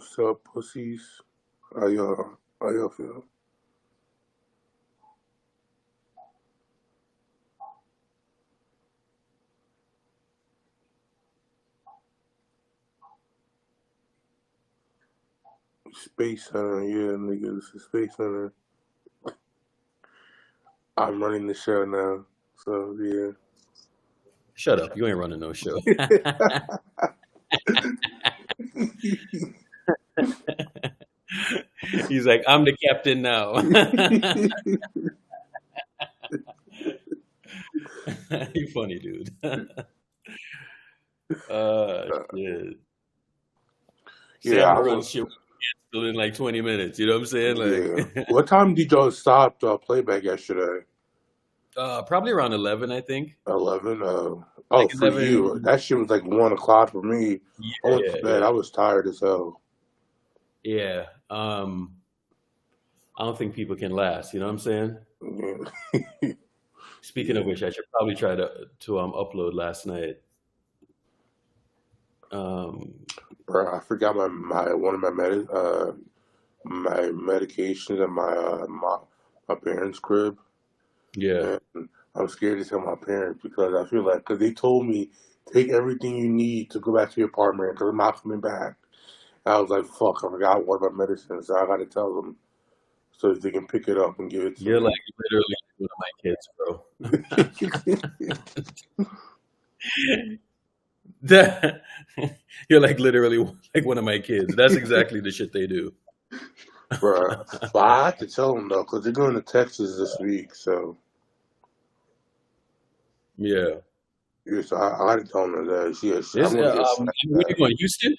What's up, pussies? How y'all feel? Space Center, yeah, nigga, this is Space Center. I'm running the show now, so yeah. Shut up. You ain't running no show. He's like, I'm the captain now. You funny, dude. Shit. Yeah, Sam I runs was. shit still in like 20 minutes. You know what I'm saying? Yeah. Like, What time did y'all stop playback yesterday? probably around 11, I think. 11. Like Oh, for 11. you, that shit was like 1 o'clock for me. I Yeah, went to yeah, bed. yeah. I was tired as hell. Yeah. I don't think people can last. You know what I'm saying? Yeah, Speaking of yeah. which, I should probably try to upload last night. Um, Bro, I forgot my one of my medications at my parents' crib. yeah. And I'm scared to tell my parents because I feel like, because they told me, take everything you need to go back to your apartment because I'm not coming back. I was like, fuck, I forgot one of my medicines, so I got to tell them so that they can pick it up and give it to You're like me. literally one of my kids, bro. That- You're like literally like one of my kids. That's exactly the shit they do. Bruh. But I have to tell them, though, because they're going to Texas this week, so, Yeah. yeah, so I got to tell them that, yes, I'm This going to get where you Snapchat. going? Houston?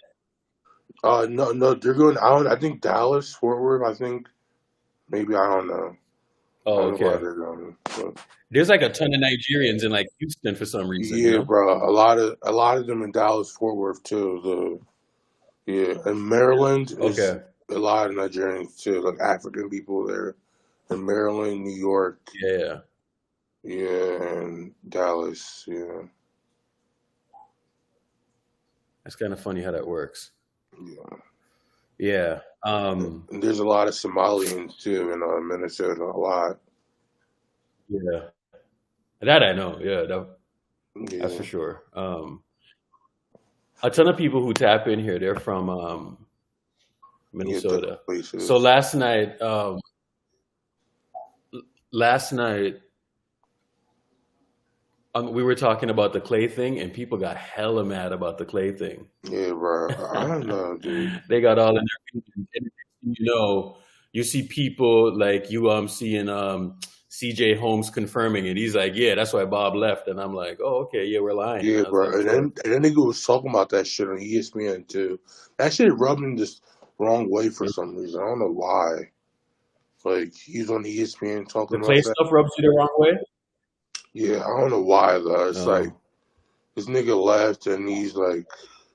No, no, they're going, I think Dallas, Fort Worth, I think. Maybe, I don't know. I Oh, don't know why okay. they're going. But There's like a ton of Nigerians in like Houston for some reason, you yeah, know? bro. A lot of them in Dallas Fort Worth too. Yeah, and Maryland is Okay. a lot of Nigerians too, like African people there. In Maryland, New York, Yeah. yeah, and Dallas, yeah, That's kind of funny how that works. yeah. Yeah. And there's a lot of Somalians too in Minnesota. A lot, Yeah. That I know. Yeah, that's for yeah, sure. A ton of people who tap in here, they're from yeah, different Minnesota. So places. last night we were talking about the Clay thing, and people got hella mad about the Clay thing. Yeah, bro. I don't know, dude. They got all in their feelings. And you know, you see people like you seeing CJ Holmes confirming it. He's like, yeah, that's why Bob left, and I'm like, oh, okay, yeah, we're lying. Yeah, I was like, bro. And sure. then nigga was talking about that shit on ESPN too. That shit rubbed me just wrong way for some reason. I don't know why. Like he's on ESPN The talking Clay about that. stuff rubs you the wrong way. Yeah, I don't know why though. It's like Oh, this nigga left and he's like,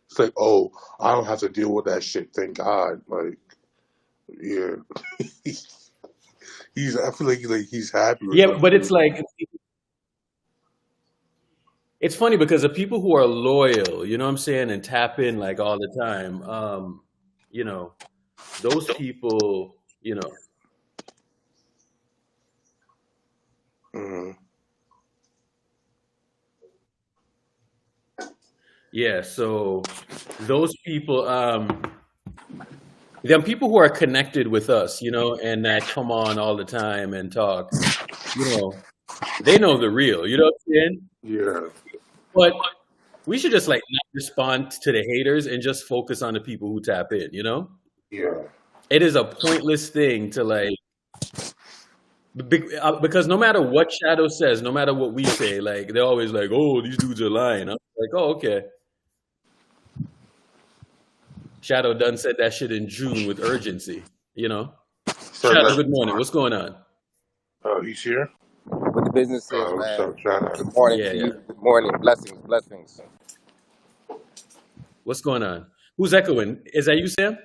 it's like, oh, I don't have to deal with that shit. Thank God. Like, yeah, he's. I feel like he's happy or yeah, some but shit. it's funny because the people who are loyal, you know what I'm saying, and tap in like all the time, you know, those people, Mm-hmm. yeah. So those people, them people who are connected with us, and that come on all the time and talk, you know, they know the real. You know what I'm saying? Yeah, But we should just like not respond to the haters and just focus on the people who tap in. yeah, It is a pointless thing to like because no matter what Shadow says, no matter what we say, like they're always like, "Oh, these dudes are lying." I'm like, "Oh, okay." Shadow done said that shit in June with urgency. said Shadow, that. good morning. What's going on? Oh, he's here. What the business is, What's man. up, China? Good morning Yeah, to yeah. you. Good morning. Blessings, blessings. What's going on? Who's echoing? Is that you, Sam?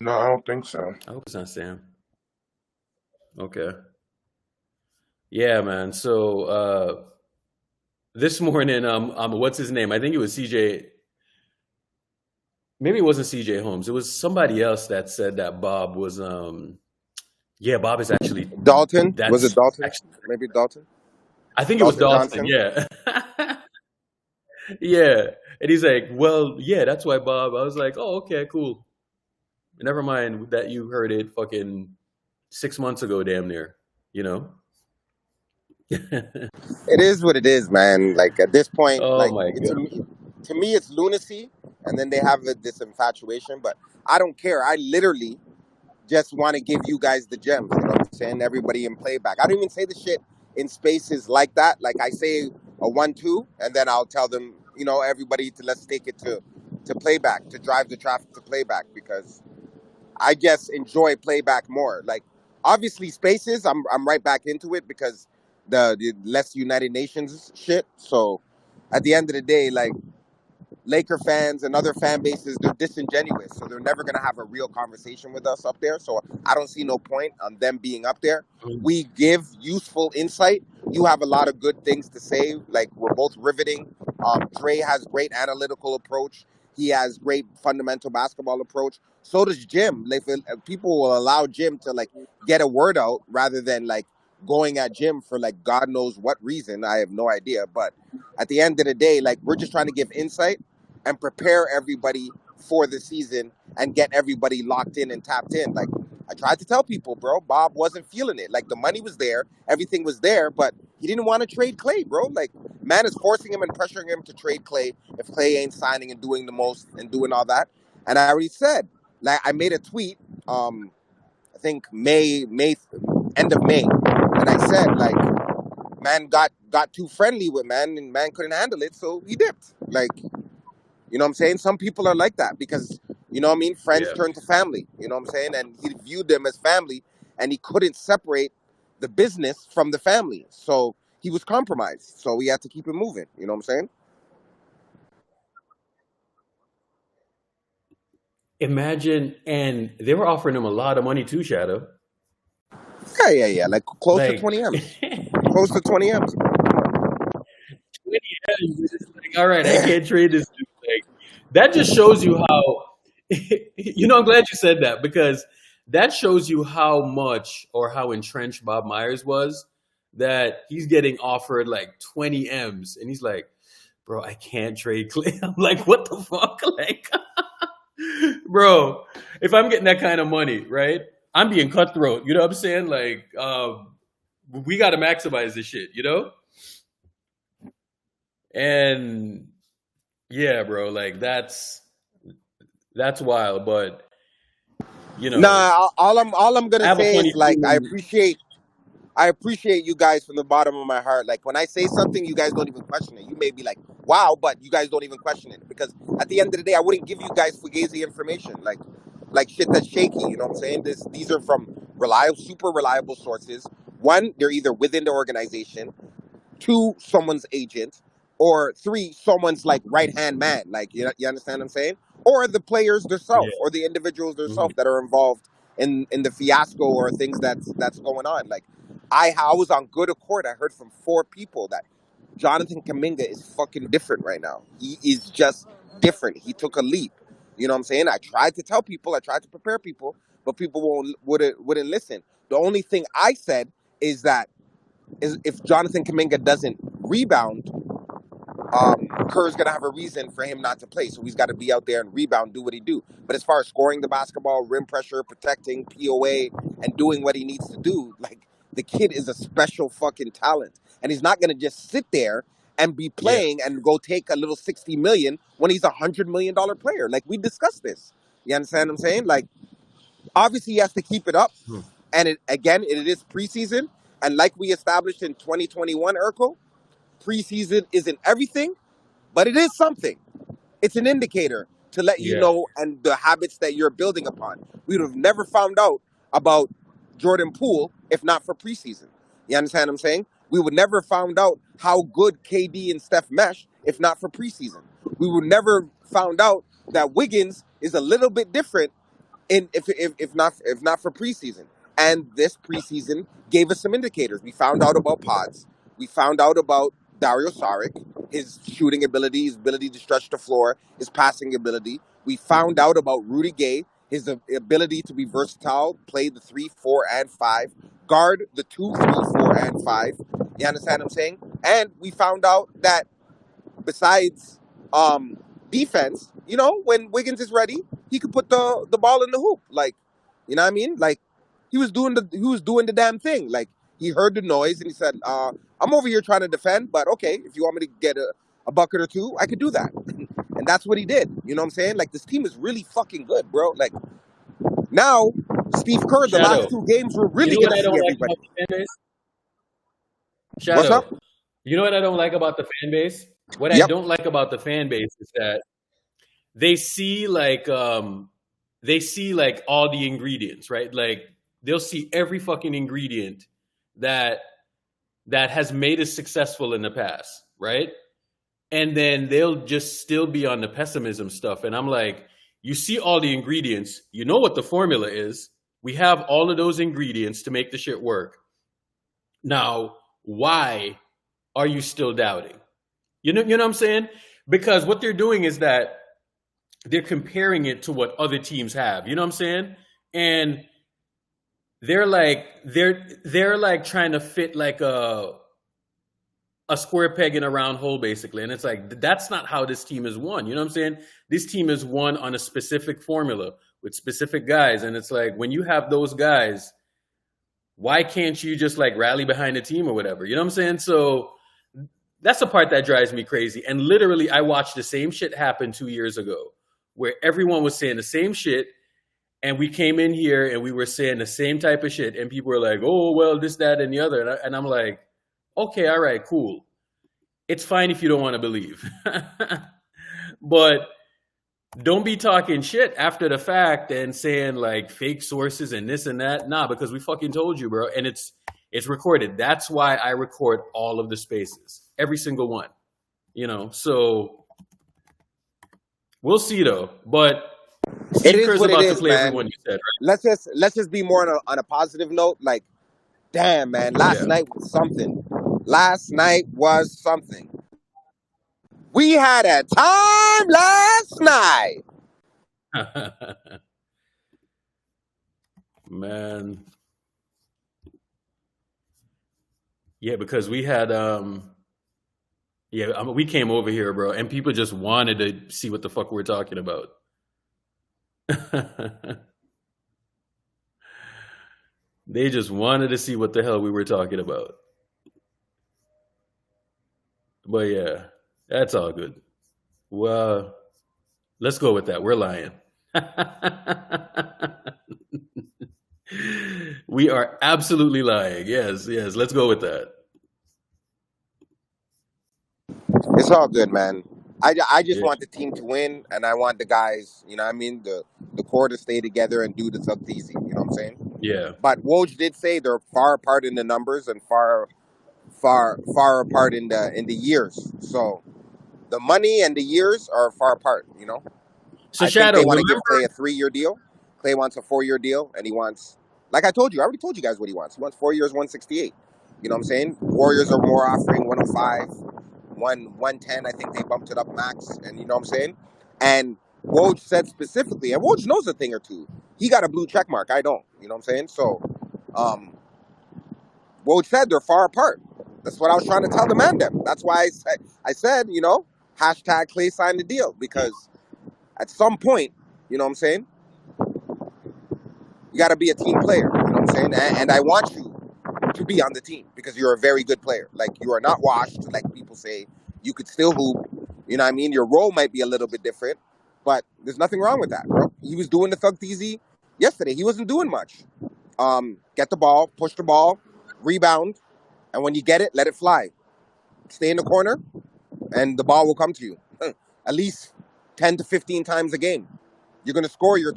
No, I don't think so. I hope it's not Sam. Okay. Yeah, man. So this morning, what's his name? I think it was CJ. maybe it wasn't CJ Holmes. It was somebody else that said that Bob was yeah, Bob is actually Dalton? Was it that's Dalton? actually Maybe Dalton? I think it was Dalton Dawson, Johnson? yeah. Yeah. And he's like, well, yeah, that's why Bob. I was like, oh, okay, cool. Never mind that you heard it fucking 6 months ago, damn near, you know? It is what it is, man. Like at this point, Oh like my it's God. to me it's lunacy, and then they have this infatuation. But I don't care. I literally just want to give you guys the gems. You know what I'm saying? Everybody in playback. I don't even say the shit in spaces like that. Like I say a 1-2, and then I'll tell them, you know, everybody to let's take it to playback to drive the traffic to playback because I just enjoy playback more. Like obviously spaces, I'm right back into it because the less United Nations shit. So at the end of the day, like Laker fans and other fan bases, they're disingenuous. So they're never going to have a real conversation with us up there. So I don't see no point on them being up there. We give useful insight. You have a lot of good things to say. Like we're both riveting. Trey has great analytical approach. He has great fundamental basketball approach. So does Jim. Like if people will allow Jim to like get a word out rather than like going at Jim for like God knows what reason. I have no idea. But at the end of the day, like we're just trying to give insight and prepare everybody for the season and get everybody locked in and tapped in. Like I tried to tell people, bro, Bob wasn't feeling it. Like the money was there, everything was there, but he didn't want to trade Clay, bro. Like man is forcing him and pressuring him to trade Clay if Clay ain't signing and doing the most and doing all that. And I already said, like I made a tweet, I think May end of May, and I said like man got too friendly with man and man couldn't handle it, so he dipped. Like you know what I'm saying? Some people are like that because, you know what I mean? Friends Yeah. turn to family, you know what I'm saying? And he viewed them as family and he couldn't separate the business from the family. So he was compromised. So we had to keep it moving, you know what I'm saying? Imagine, and they were offering him a lot of money too, Shadow. Yeah. Like close to Like, 20 M's. Close to 20 M's. 20 M's, you're just like, all right, I can't trade this dude. Like, that just shows you how, I'm glad you said that because that shows you how much or how entrenched Bob Myers was that he's getting offered like 20 M's and he's like, bro, I can't trade Clay. I'm like, what the fuck? Like, bro, if I'm getting that kind of money, right? I'm being cutthroat. You know what I'm saying? Like, we got to maximize this shit, you know? And yeah, bro, like that's wild. But Nah, all I'm I gonna have a say funny is like feeling. I appreciate you guys from the bottom of my heart. Like when I say something, you guys don't even question it. You may be like, "Wow," but you guys don't even question it because at the end of the day, I wouldn't give you guys fugazi information, like shit that's shaky. You know what I'm saying? These are from reliable, super reliable sources. One, they're either within the organization. Two, someone's agent, or three, someone's like right hand man. Like you understand what I'm saying? Or the players themselves, Yeah. or the individuals Mhm. themselves that are involved in the fiasco or things that's going on. Like I was on good accord. I heard from four people that Jonathan Kaminga is fucking different right now. He is just different. He took a leap. You know what I'm saying? I tried to tell people, I tried to prepare people, but people wouldn't listen. The only thing I said is that is if Jonathan Kaminga doesn't rebound, Kerr's gonna have a reason for him not to play. So he's got to be out there and rebound, do what he do. But as far as scoring the basketball, rim pressure, protecting, POA, and doing what he needs to do, like the kid is a special fucking talent, and he's not gonna just sit there and be Yeah. playing and go take a little 60 million when he's $100 million player. Like we discussed this. You understand what I'm saying? Like obviously he has to keep it up. Hmm. And it is preseason. And like we established in 2021, Urkel, preseason isn't everything, but it is something. It's an indicator to let you Yeah. know and the habits that you're building upon. We would have never found out about Jordan Poole if not for preseason. You understand what I'm saying? We would never found out how good KD and Steph mesh if not for preseason. We would never found out that Wiggins is a little bit different in if not for preseason. And this preseason gave us some indicators. We found out about pods. We found out about Dario Saric, his shooting ability, his ability to stretch the floor, his passing ability. We found out about Rudy Gay, his ability to be versatile, play the 3, 4, and 5, guard the 2, 3, 4, and 5. You understand what I'm saying? And we found out that besides defense, you know, when Wiggins is ready, he could put the ball in the hoop. Like, you know what I mean? Like he was doing the damn thing. Like he heard the noise and he said, I'm over here trying to defend, but okay, if you want me to get a bucket or two, I could do that. And that's what he did. You know what I'm saying? Like this team is really fucking good, bro. Like now, Steve Kerr, the last Shadow. 2 games, we're You really know what gonna I see don't like everybody. about the fan base? What's Shadow. up? You know what I don't like about the fan base? What I Yep. don't like about the fan base is that they see like all the ingredients, right? Like they'll see every fucking ingredient that has made us successful in the past, right? And then they'll just still be on the pessimism stuff. And I'm like, you see all the ingredients, you know what the formula is. We have all of those ingredients to make the shit work. Now, why are you still doubting? You know what I'm saying? Because what they're doing is that they're comparing it to what other teams have. You know what I'm saying? And they're like trying to fit like a square peg in a round hole, basically. And it's like that's not how this team is won. You know what I'm saying? This team is won on a specific formula with specific guys. And it's like when you have those guys, why can't you just like rally behind the team or whatever? You know what I'm saying? So that's the part that drives me crazy. And literally, I watched the same shit happen 2 years ago where everyone was saying the same shit. And we came in here and we were saying the same type of shit. And people were like, oh, well, this, that, and the other. And I'm like, okay, all right, cool. It's fine if you don't want to believe. But don't be talking shit after the fact and saying like fake sources and this and that. Nah, because we fucking told you, bro. And it's recorded. That's why I record all of the spaces, every single one. You know, so we'll see though. But It Steve is Kerr's what it about to is, play man. everyone, you said, right? Let's just be more on a positive note. Like, damn, man, last Yeah. night was something. Last night was something. We had a time last night. Man. Yeah, because we had we came over here, bro, and people just wanted to see what the fuck we're talking about. They just wanted to see what the hell we were talking about. But yeah, that's all good. Well, let's go with that. We're lying. We are absolutely lying. Yes, let's go with that. It's all good, man. I just Yeah. want the team to win, and I want the guys, you know what I mean, the core to stay together and do the thug easy. You know what I'm saying? Yeah. But Woj did say they're far apart in the numbers and far apart in the years. So the money and the years are far apart. You know, So I think Shadow, they want to give remember? Clay a 3-year deal. Clay wants a 4-year deal, and he wants, like I told you, I already told you guys what he wants. He wants 4 years, 168. You know what I'm saying? Warriors are more offering 105, 110. I think they bumped it up max, and you know what I'm saying. And Woj said specifically, and Woj knows a thing or two. He got a blue check mark. I don't. You know what I'm saying? So, Woj said they're far apart. That's what I was trying to tell the man them. That's why I said, you know, hashtag Clay signed the deal, because at some point, you know what I'm saying, you got to be a team player. You know what I'm saying? And I want you to be on the team because you're a very good player. Like, you are not washed, like people say. You could still hoop. You know what I mean? Your role might be a little bit different, but there's nothing wrong with that, bro. He was doing the thug easy yesterday. He wasn't doing much. Get the ball, push the ball, rebound, and when you get it, let it fly. Stay in the corner, and the ball will come to you. At least 10 to 15 times a game. You're going to score your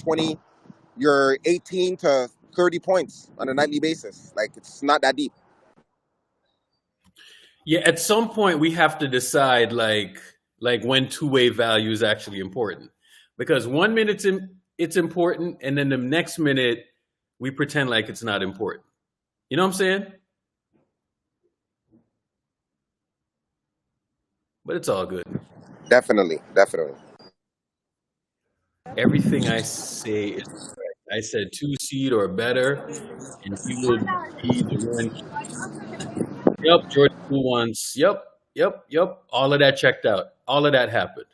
18 to 30 points on a nightly basis. Like, it's not that deep. Yeah, at some point we have to decide like when two-way value is actually important. Because 1 minute it's important, and then the next minute we pretend like it's not important. You know what I'm saying? But it's all good. Definitely, definitely. Everything I say is correct. I said 2 seed or better, and he will be the one. Yep, Jordan Poole wants. Yep. All of that checked out. All of that happened.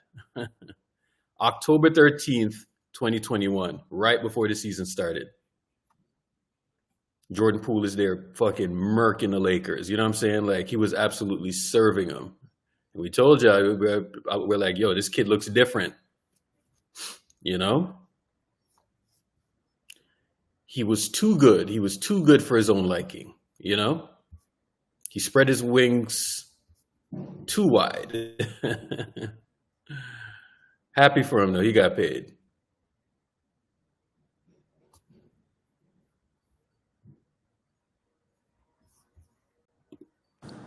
October 13th, 2021, right before the season started. Jordan Poole is there fucking murking the Lakers. You know what I'm saying? Like, he was absolutely serving them. And we told you, we're like, yo, this kid looks different. You know? He was too good. He was too good for his own liking. You know? He spread his wings too wide. Happy for him, though. He got paid.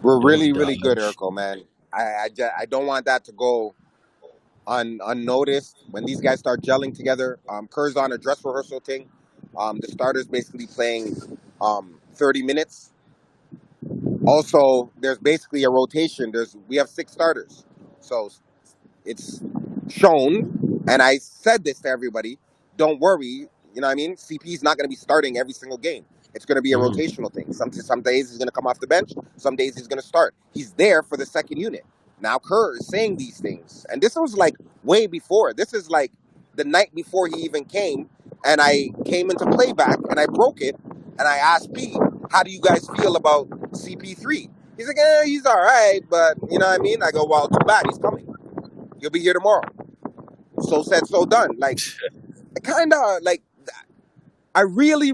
We're Don't really good, dodge. Urkel, man. I don't want that to go unnoticed when these guys start gelling together. Kerr's on a dress rehearsal thing. The starters basically playing 30 minutes. Also, there's basically a rotation. We have 6 starters, so it's shown. And I said this to everybody: don't worry. You know what I mean? CP is not going to be starting every single game. It's going to be a Mhm. rotational thing. Some days he's going to come off the bench. Some days he's going to start. He's there for the second unit. Now Kerr is saying these things, and this was like way before. This is like the night before he even came, and I came into playback and I broke it, and I asked P, "How do you guys feel about CP3?" He's like, he's all right, but you know what I mean? I go, well, too bad. He's coming. He'll be here tomorrow. So said, so done. Like, kind of like, I really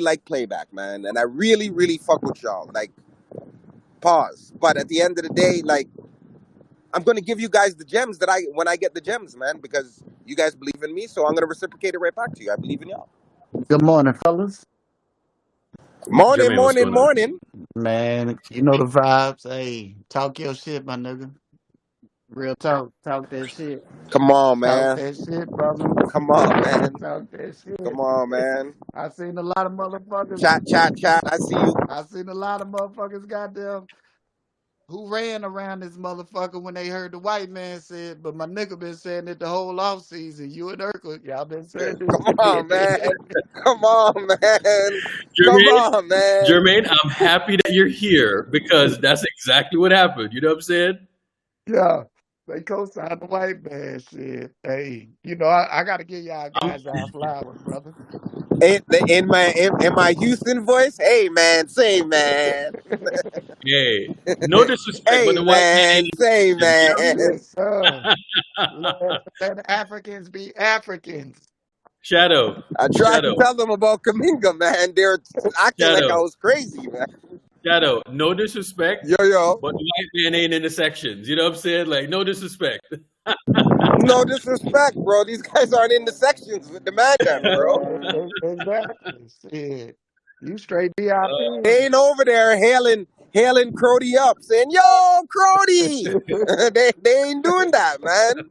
like playback, man. And I really fuck with y'all. Like, pause. But at the end of the day, like, I'm going to give you guys the gems when I get the gems, man, because you guys believe in me. So I'm going to reciprocate it right back to you. I believe in y'all. Good morning, fellas. Morning, Jermaine, what's morning, going on? morning. Man, you know the vibes. Hey, talk your shit, my nigga. Real talk. Talk that shit. Come on, Talk man. that shit, brother. Come on, man. Talk that Come shit. on, man. I seen a lot of motherfuckers. Chat. I see you. I seen a lot of motherfuckers goddamn who ran around this motherfucker when they heard the white man said, but my nigga been saying it the whole off season. You and Urkel, y'all been saying this Come on, man. shit. Come on, man. Come Jermaine, on, man. Jermaine, I'm happy that you're here because that's exactly what happened. You know what I'm saying? Yeah, they co-signed the white man shit. Hey, you know, I got to give y'all I'm, guys our flowers, brother. In my Houston voice, hey man, say man, hey, no disrespect, but hey the white man ain't man, in the say sections. You man. Yes, sir. know? Let Africans be Africans. Shadow, I tried to Shadow, tell them about Kaminga, man. They're acting like I Shadow, was crazy, man. Shadow. No disrespect, Yo, but the white man ain't in the sections. You know what I'm saying? Like, no disrespect. no disrespect, bro. These guys aren't in the sections with the madam, bro. Exactly. Shit. You straight VIP. They ain't over there hailing Crody up, saying, "Yo, Crody." they ain't doing that, man.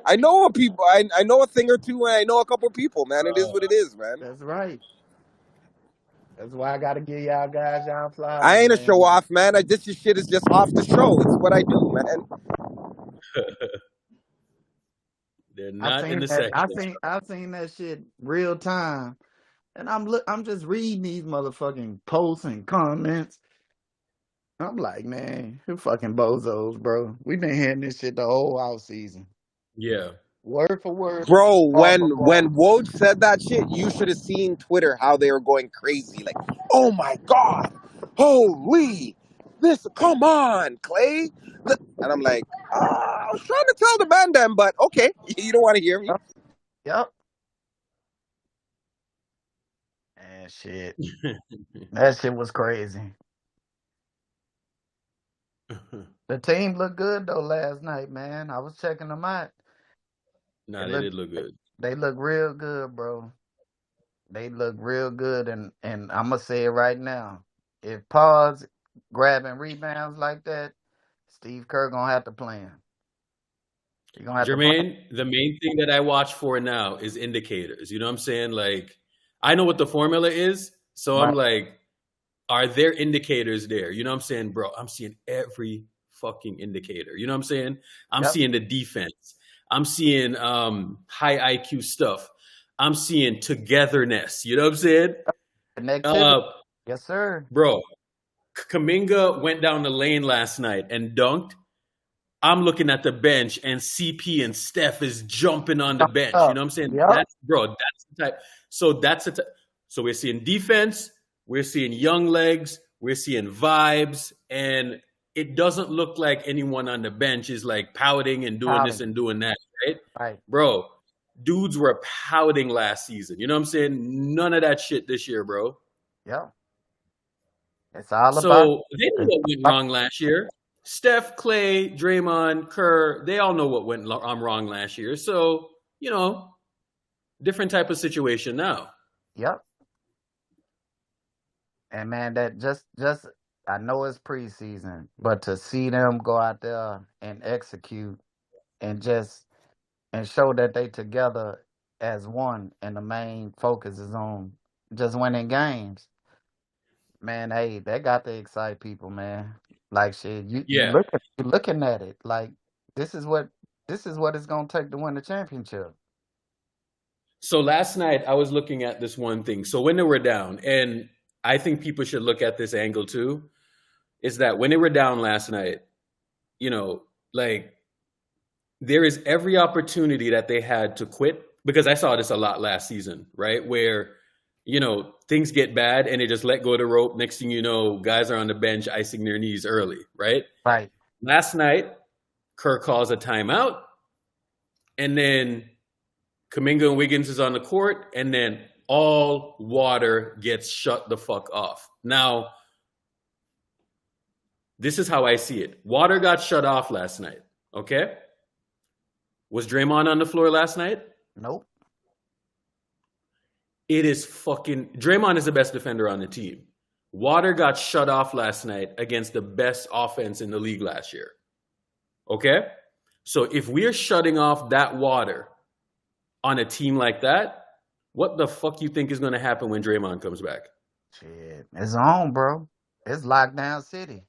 I know a people. I know a thing or two, and I know a couple people, man. It is what it is, man. That's right. That's why I got to give y'all guys y'all I flowers, ain't a show man. off, man. This shit is just off the show. It's what I do, man. They're I not in seen the that. sections. I seen that shit real time. And I'm just reading these motherfucking posts and comments. I'm like, man, who fucking bozos, bro? We've been hearing this shit the whole off season. Yeah. Word for word, Bro, bar when for when bar. Woj said that shit, you should have seen Twitter how they were going crazy. Like, oh my god, holy, this, come on, Clay. And I'm like, I was trying to tell the man them, but okay, you don't want to hear me. Yep. And shit. That shit was crazy. The team looked good though last night, man. I was checking them out. They Nah, they look did look good. they look real good, bro. They look real good, and I'm gonna say it right now. If Paul's grabbing rebounds like that, Steve Kerr gonna have to play him. He gonna have to play him. Jermaine, the main thing that I watch for now is indicators. You know what I'm saying? Like, I know what the formula is. So I'm Right. like, are there indicators there? You know what I'm saying, bro? I'm seeing every fucking indicator. You know what I'm saying? I'm Yep. seeing the defense. I'm seeing high IQ stuff. I'm seeing togetherness. You know what I'm saying? Connectivity. Uh, Yes, sir. bro, Kaminga went down the lane last night and dunked. I'm looking at the bench and CP and Steph is jumping on the bench. You know what I'm saying? Yep. That's the type. So that's the type. So we're seeing defense, we're seeing young legs, we're seeing vibes, and it doesn't look like anyone on the bench is like pouting and doing this and doing that, right? Right. Bro, dudes were pouting last season. You know what I'm saying? None of that shit this year, bro. Yep. It's all about. So they know what went wrong last year. Steph, Clay, Draymond, Kerr, they all know what went wrong last year. So, you know, different type of situation now. Yep. And man, that just I know it's preseason, but to see them go out there and execute and show that they together as one and the main focus is on just winning games. Man, hey, that got to excite people, man. Like shit, you Yeah. looking at it like this is what it's gonna take to win the championship. So last night I was looking at this one thing. So when they were down, and I think people should look at this angle too, is that when they were down last night, you know, like there is every opportunity that they had to quit, because I saw this a lot last season, right? Where, you know, things get bad and they just let go of the rope. Next thing you know, guys are on the bench icing their knees early, right? Right. Last night, Kerr calls a timeout, and then Kuminga and Wiggins is on the court, and then all water gets shut the fuck off. Now, this is how I see it. Water got shut off last night, okay? Was Draymond on the floor last night? Nope. It is fucking... Draymond is the best defender on the team. Water got shut off last night against the best offense in the league last year. Okay? So if we're shutting off that water on a team like that, what the fuck you think is going to happen when Draymond comes back? Shit, it's on, bro. It's lockdown city.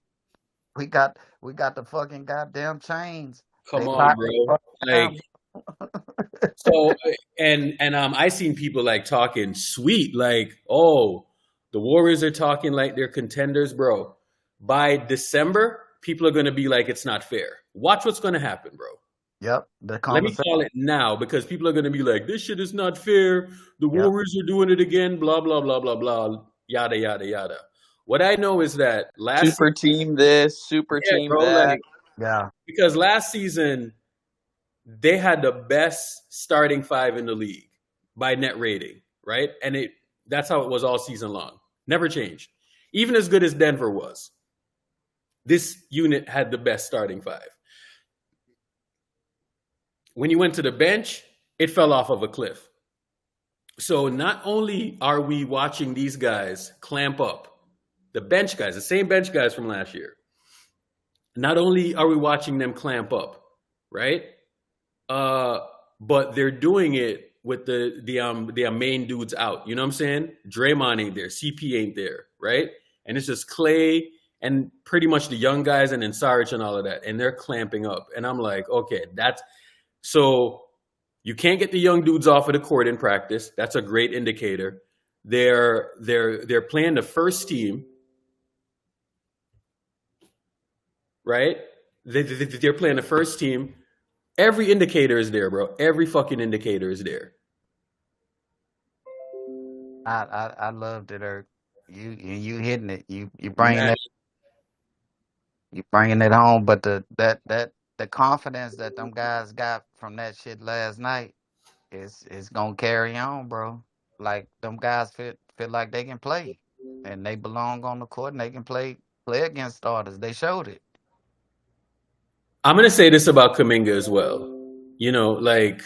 We got the fucking goddamn chains. Come on, bro. Like, so, and I seen people like talking sweet, like, oh, the Warriors are talking like they're contenders, bro. By December, people are going to be like, it's not fair. Watch what's going to happen, bro. Yep. Let me call it now, because people are going to be like, this shit is not fair. The Warriors are doing it again, blah, blah, blah, blah, blah, yada, yada, yada. What I know is that super team this, super team bro, that. like, yeah. Because last season, they had the best starting five in the league by net rating, right? And that's how it was all season long. Never changed. Even as good as Denver was, this unit had the best starting five. When you went to the bench, it fell off of a cliff. So not only are we watching these guys clamp up, the bench guys, the same bench guys from last year, not only are we watching them clamp up, right? But they're doing it with the main dudes out. You know what I'm saying? Draymond ain't there. CP ain't there, right? And it's just Clay and pretty much the young guys and then Saric and all of that. And they're clamping up. And I'm like, okay, so you can't get the young dudes off of the court in practice. That's a great indicator. They're playing the first team, right? They're playing the first team. Every indicator is there, bro. Every fucking indicator is there. I loved it, Eric. You hitting it. You bringing it. You bringing it home. But the confidence that them guys got from that shit last night is gonna carry on, bro. Like them guys feel like they can play and they belong on the court and they can play against starters. They showed it. I'm going to say this about Kuminga as well. You know, like,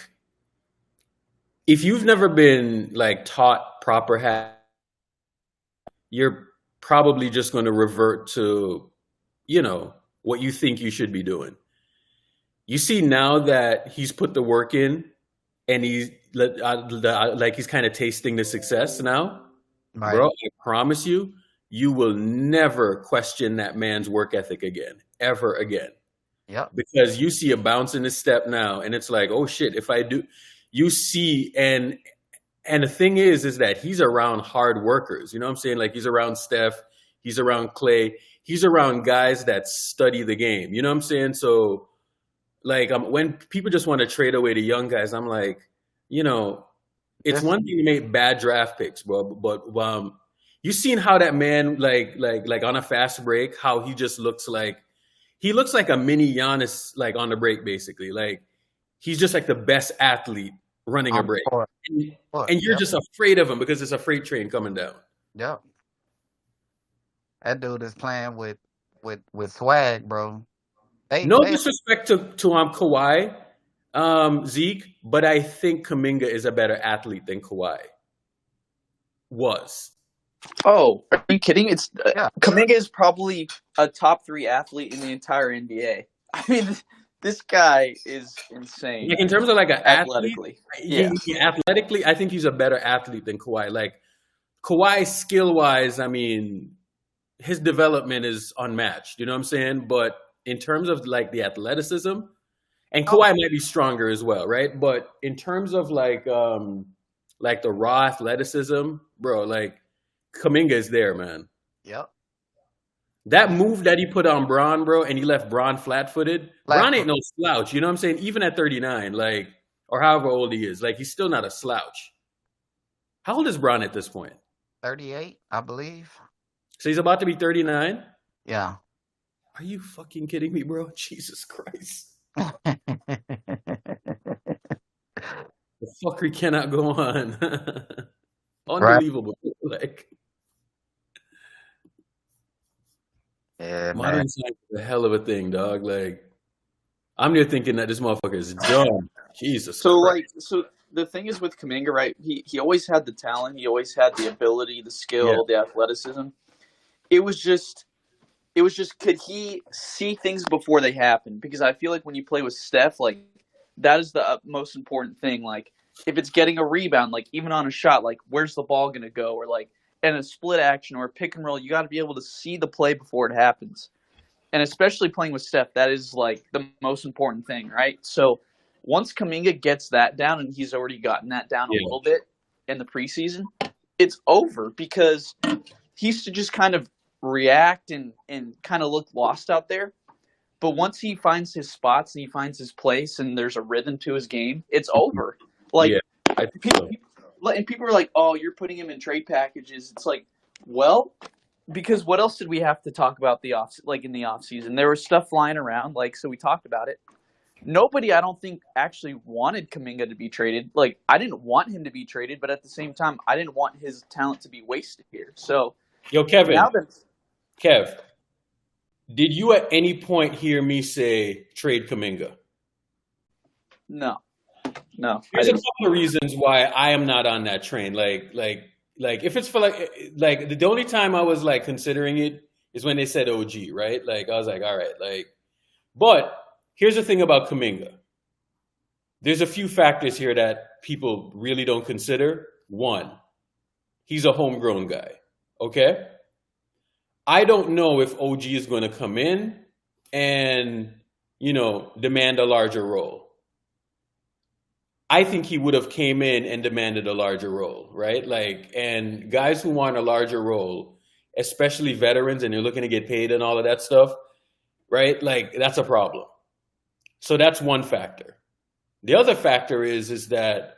if you've never been, like, taught proper habits, you're probably just going to revert to, you know, what you think you should be doing. You see now that he's put the work in and he's, like, he's kind of tasting the success now. Right. Bro, I promise you, you will never question that man's work ethic again, ever again. Yep. because you see a bounce in his step now, and it's like, oh shit, if I do, you see, and the thing is that he's around hard workers. You know what I'm saying? Like he's around Steph, he's around Clay, he's around guys that study the game. You know what I'm saying? So like when people just want to trade away the young guys, I'm like, you know, it's Just one thing to make bad draft picks, bro, but you seen how that man like on a fast break, how he just looks like he looks like a mini Giannis like on the break, basically. Like he's just like the best athlete running a on the break, court. and, Court. and you're Yep. just afraid of him because it's a freight train coming down. Yep. That dude is playing with swag, bro. No They disrespect to Kawhi, Zeke, but I think Kaminga is a better athlete than Kawhi was. Oh, are you kidding? It's yeah. Kuminga is probably a top 3 athlete in the entire NBA. I mean, this guy is insane Like in terms of like an athlete, athletically. Yeah. athletically, I think he's a better athlete than Kawhi. Like Kawhi, skill wise, I mean, his development is unmatched. You know what I'm saying? But in terms of like the athleticism, and Oh, Kawhi might be stronger as well, right? But in terms of like the raw athleticism, bro, like Kaminga is there, man. yep. That move that he put on Braun, bro, and he left Braun flat-footed. Braun ain't Blackfoot. no slouch. You know what I'm saying? Even at 39, like, or however old he is, like, he's still not a slouch. How old is Braun at this point? 38, I believe. So he's about to be 39? Yeah. Are you fucking kidding me, bro? Jesus Christ. Right. The fuckery cannot go on. Unbelievable. Like, Yeah, man. modern science is a hell of a thing, dog. Like, I'm there thinking that this motherfucker is dumb. Jesus So Christ. so the thing is with Kuminga, right? He always had the talent, he always had the ability, the skill, Yeah. the athleticism. It was just could he see things before they happen? Because I feel like when you play with Steph, like that is the most important thing. Like if it's getting a rebound, like even on a shot, like where's the ball gonna go, or like in a split action or a pick and roll, you got to be able to see the play before it happens. And especially playing with Steph, that is like the most important thing, right? So once Kuminga gets that down, and he's already gotten that down a Yeah. little bit in the preseason, it's over because he used to just kind of react and kind of look lost out there. But once he finds his spots and he finds his place and there's a rhythm to his game, it's over. Like Yeah, I think so. and people are like, "Oh, you're putting him in trade packages." It's like, well, because what else did we have to talk about in the off season? There was stuff flying around, like so we talked about it. Nobody, I don't think, actually wanted Kuminga to be traded. Like I didn't want him to be traded, but at the same time, I didn't want his talent to be wasted here. So Yo, Kevin, now that Kev, did you at any point hear me say trade Kuminga? no, I There's a didn't. couple of reasons why I am not on that train. Like if it's for like the only time I was like considering it is when they said OG, right? Like I was like, all right, like. But here's the thing about Kuminga. There's a few factors here that people really don't consider. One, he's a homegrown guy. Okay? I don't know if OG is going to come in and, demand a larger role. I think he would have came in and demanded a larger role, right? Like, and guys who want a larger role, especially veterans, and they're looking to get paid and all of that stuff, right? Like, that's a problem. So that's one factor. The other factor is that,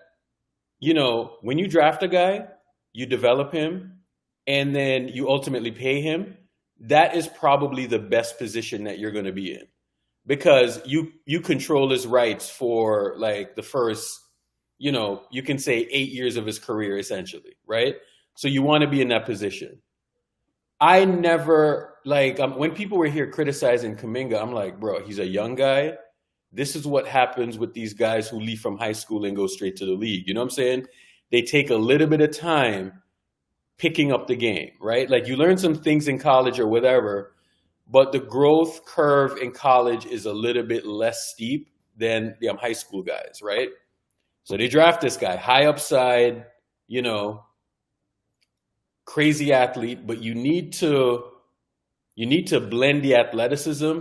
when you draft a guy, you develop him, and then you ultimately pay him. That is probably the best position that you're going to be in, because you control his rights for like the first, you can say 8 years of his career essentially, right? So you want to be in that position. I never when people were here criticizing Kuminga, I'm like, bro, he's a young guy. This is what happens with these guys who leave from high school and go straight to the league. You know what I'm saying? They take a little bit of time picking up the game, right? Like you learn some things in college or whatever, but the growth curve in college is a little bit less steep than the high school guys, right? So they draft this guy, high upside, crazy athlete, but you need to blend the athleticism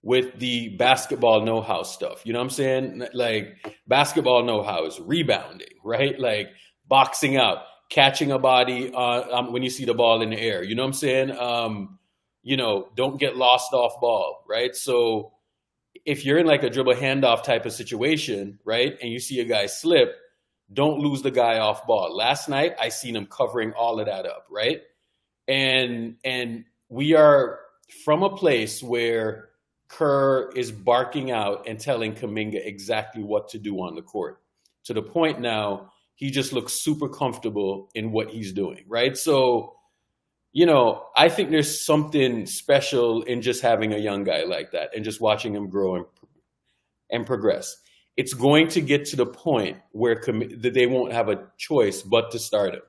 with the basketball know-how stuff. You know what I'm saying? Like basketball know-how is rebounding, right? Like boxing out, catching a body when you see the ball in the air. You know what I'm saying? Don't get lost off ball, right? So if you're in like a dribble handoff type of situation, right, and you see a guy slip, don't lose the guy off ball. Last night I seen him covering all of that up, right? And we are from a place where Kerr is barking out and telling Kuminga exactly what to do on the court, to the point now he just looks super comfortable in what he's doing, right? So, I think there's something special in just having a young guy like that and just watching him grow and progress. It's going to get to the point where that they won't have a choice but to start him,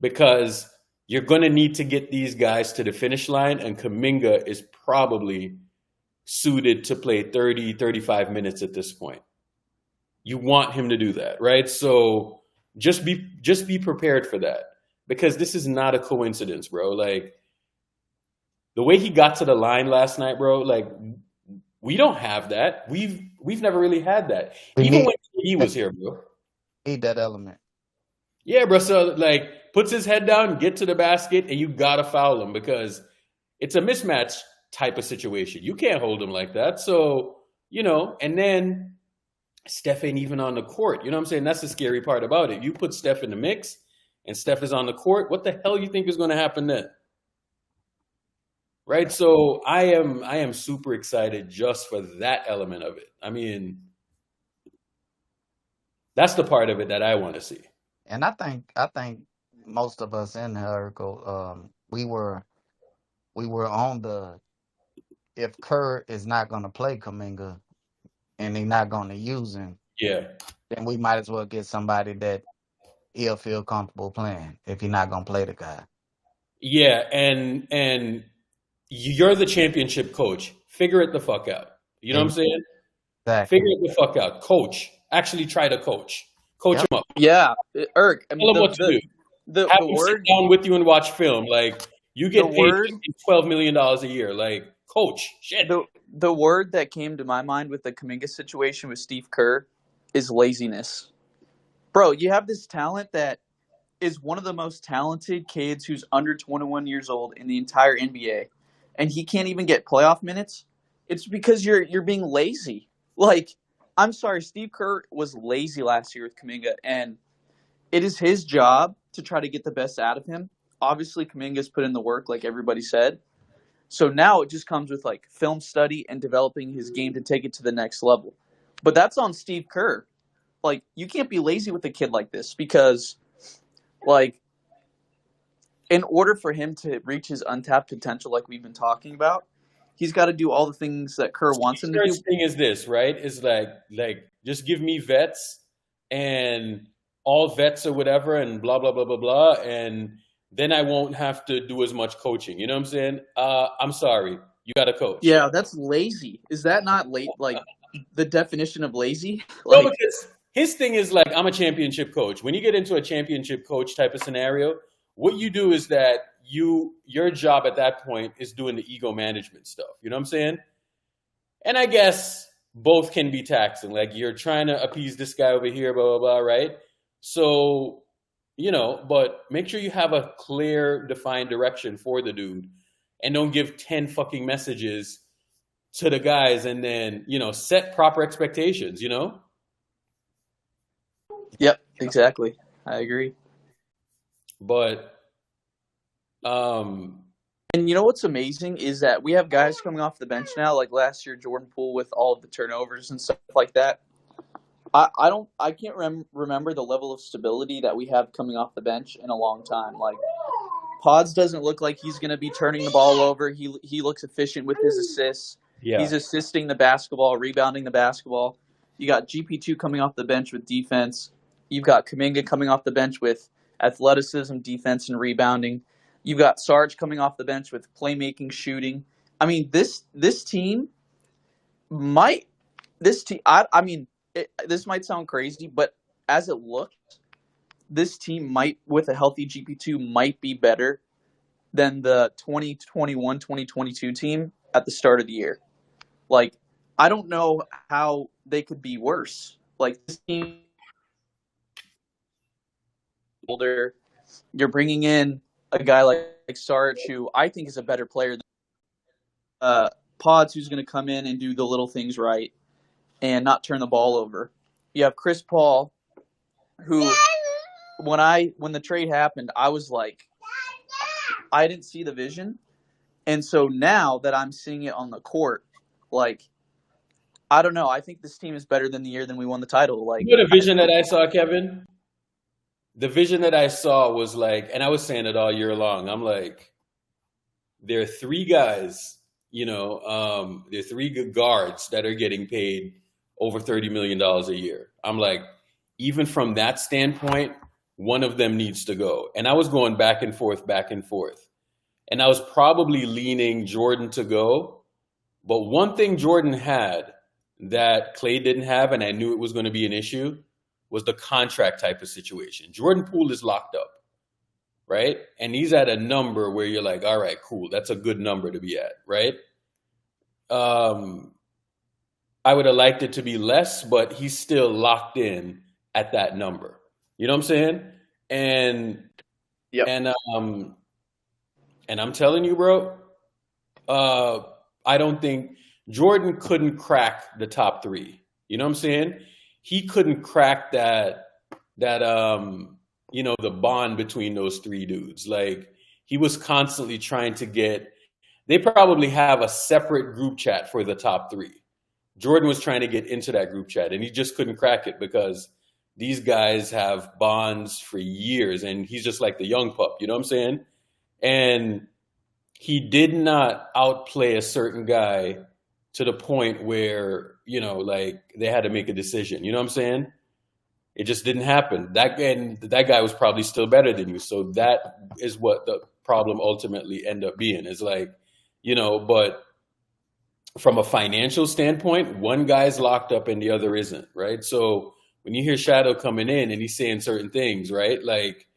because you're going to need to get these guys to the finish line, and Kuminga is probably suited to play 30, 35 minutes at this point. You want him to do that, right? So just be prepared for that, because this is not a coincidence, bro. Like the way he got to the line last night, bro, like we don't have that. We've never really had that. Even when he was here, bro. Need that element. Yeah, bro. So like puts his head down, get to the basket, and you gotta foul him because it's a mismatch type of situation. You can't hold him like that. So, and then Steph ain't even on the court. You know what I'm saying? That's the scary part about it. You put Steph in the mix and Steph is on the court, what the hell you think is going to happen then? Right? So I am super excited just for that element of it. I mean, that's the part of it that I want to see. And I think most of us in the article, we were on the, if Kerr is not going to play Kuminga and he's not going to use him, yeah, then we might as well get somebody that he'll feel comfortable playing if he's not going to play the guy. Yeah, and you're the championship coach. Figure it the fuck out. You know what I'm saying? Exactly. Figure it the fuck out. Coach. Actually try to coach. Coach him up. Yeah, Irk. I mean, Tell him what to do. Have him sit down with you and watch film. Like, you get paid $12 million a year. Like, coach. Shit. The word that came to my mind with the Kuminga situation with Steve Kerr is laziness. Bro, you have this talent that is one of the most talented kids who's under 21 years old in the entire NBA, and he can't even get playoff minutes. It's because you're being lazy. Like, I'm sorry, Steve Kerr was lazy last year with Kuminga, and it is his job to try to get the best out of him. Obviously, Kuminga's put in the work, like everybody said. So now it just comes with like film study and developing his game to take it to the next level. But that's on Steve Kerr. Like, you can't be lazy with a kid like this because, like, in order for him to reach his untapped potential, like we've been talking about, he's got to do all the things that Kerr wants him to do. The thing is this, right? Is like just give me vets and all vets or whatever and blah, blah, blah, blah, blah. And then I won't have to do as much coaching. You know what I'm saying? I'm sorry. You got to coach. Yeah, that's lazy. Is that not like the definition of lazy? Like, no, because his thing is like, I'm a championship coach. When you get into a championship coach type of scenario, what you do is that your job at that point is doing the ego management stuff. You know what I'm saying? And I guess both can be taxing. Like, you're trying to appease this guy over here, blah, blah, blah, right? So, but make sure you have a clear, defined direction for the dude and don't give 10 fucking messages to the guys and then, set proper expectations, Yep, exactly. I agree. But, and you know what's amazing is that we have guys coming off the bench now, like last year, Jordan Poole with all of the turnovers and stuff like that. I can't remember the level of stability that we have coming off the bench in a long time. Like, Pods doesn't look like he's going to be turning the ball over. He looks efficient with his assists. yeah. He's assisting the basketball, rebounding the basketball. You got GP2 coming off the bench with defense. You've got Kuminga coming off the bench with athleticism, defense, and rebounding. You've got Sarge coming off the bench with playmaking, shooting. I mean, this team might – this might sound crazy, but as it looks, this team might, with a healthy GP2, might be better than the 2021-2022 team at the start of the year. Like, I don't know how they could be worse. Like, this team older, you're bringing in a guy like Sarge, who I think is a better player than Pods, who's going to come in and do the little things right and not turn the ball over. You have Chris Paul, who when the trade happened, I was like, I didn't see the vision. And so now that I'm seeing it on the court, like, I don't know. I think this team is better than the year than we won the title. Like, You know the vision that I saw, Kevin? The vision that I saw was like, and I was saying it all year long. I'm like, there are three guys, there are three good guards that are getting paid over $30 million a year. I'm like, even from that standpoint, one of them needs to go. And I was going back and forth. And I was probably leaning Jordan to go. But one thing Jordan had that Clay didn't have, and I knew it was going to be an issue, was the contract type of situation. Jordan Poole is locked up, right? And he's at a number where you're like, all right, cool. That's a good number to be at, right? I would have liked it to be less, but he's still locked in at that number. You know what I'm saying? And yep. and I'm telling you, bro, I don't think Jordan couldn't crack the top three. You know what I'm saying? He couldn't crack that the bond between those three dudes. Like, he was constantly trying to get, they probably have a separate group chat for the top three. Jordan was trying to get into that group chat and he just couldn't crack it because these guys have bonds for years and he's just like the young pup, you know what I'm saying? And he did not outplay a certain guy to the point where, like, they had to make a decision. You know what I'm saying? It just didn't happen. That guy was probably still better than you. So that is what the problem ultimately ended up being. Is like, but from a financial standpoint, one guy's locked up and the other isn't, right? So when you hear Shadow coming in and he's saying certain things, right? Like,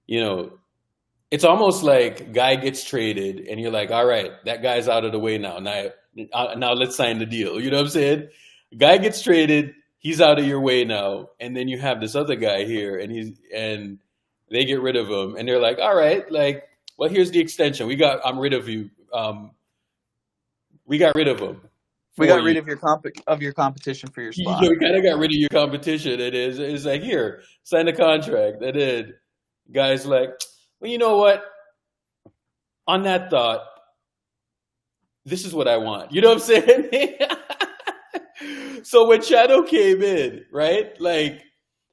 it's almost like guy gets traded and you're like, all right, that guy's out of the way now. Now let's sign the deal. You know what I'm saying? Guy gets traded, he's out of your way now. And then you have this other guy here and they get rid of him and they're like, all right, like, well, here's the extension. I'm rid of you. We got rid of him. We got rid of your competition for your spot. We kind of got rid of your competition. It's like, here, sign the contract. And then guys like, well, you know what? On that thought, this is what I want. You know what I'm saying? So when Shadow came in, right? Like,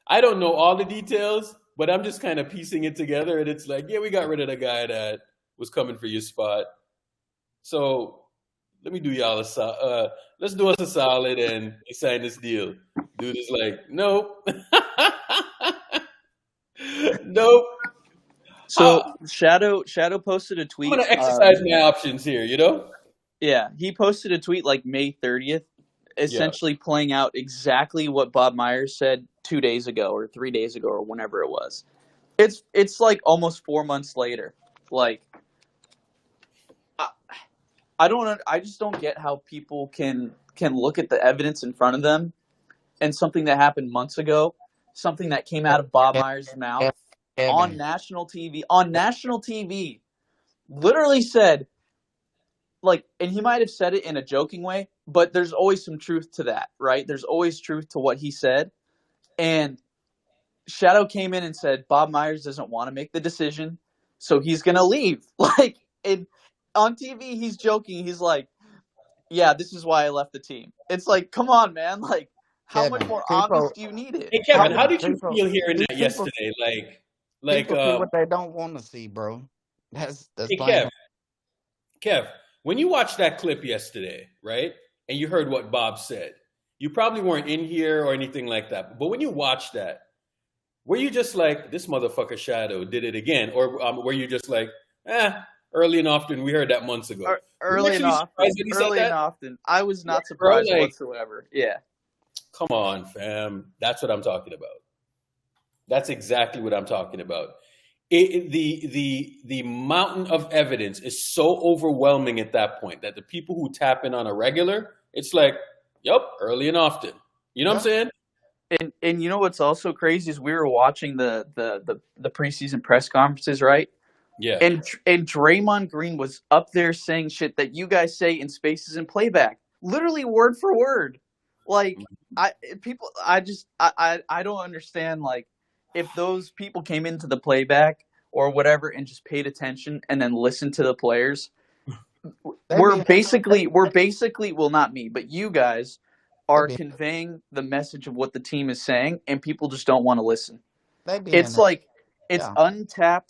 I don't know all the details, but I'm just kind of piecing it together. And it's like, yeah, we got rid of the guy that was coming for your spot. So let me do y'all let's do us a solid and sign this deal. Dude is like, nope. Nope. So Shadow posted a tweet. I'm gonna exercise my options here, Yeah, he posted a tweet like May 30th, essentially playing out exactly what Bob Myers said 2 days ago or 3 days ago or whenever it was. It's like almost 4 months later. Like, I just don't get how people can look at the evidence in front of them and something that happened months ago, something that came out of Bob Myers' mouth on national TV, literally said, like, and he might have said it in a joking way, but there's always some truth to that, right? There's always truth to what he said. And Shadow came in and said, Bob Myers doesn't want to make the decision, so he's going to leave. Like, on TV, he's joking. He's like, yeah, this is why I left the team. It's like, come on, man. Like, how much more obvious do you need it? Hey, Kevin, how did you feel hearing that yesterday? People see what they don't want to see, bro. That's hey, Kev, when you watched that clip yesterday, right, and you heard what Bob said, you probably weren't in here or anything like that. But when you watched that, were you just like, this motherfucker Shadow did it again? Or were you just like, early and often, we heard that months ago? Early and often. I was not surprised whatsoever. Yeah. Come on, fam. That's what I'm talking about. That's exactly what I'm talking about. the mountain of evidence is so overwhelming at that point that the people who tap in on a regular, it's like, yep, early and often. You know what I'm Yep. saying? And you know what's also crazy is we were watching the preseason press conferences, right? Yeah. And Draymond Green was up there saying shit that you guys say in Spaces and Playback, literally word for word. Like I don't understand, like, if those people came into the playback or whatever and just paid attention and then listened to the players. They We're be basically well, not me, but you guys they are be conveying the message of what the team is saying, and people just don't want to listen. they be in It's the like yeah.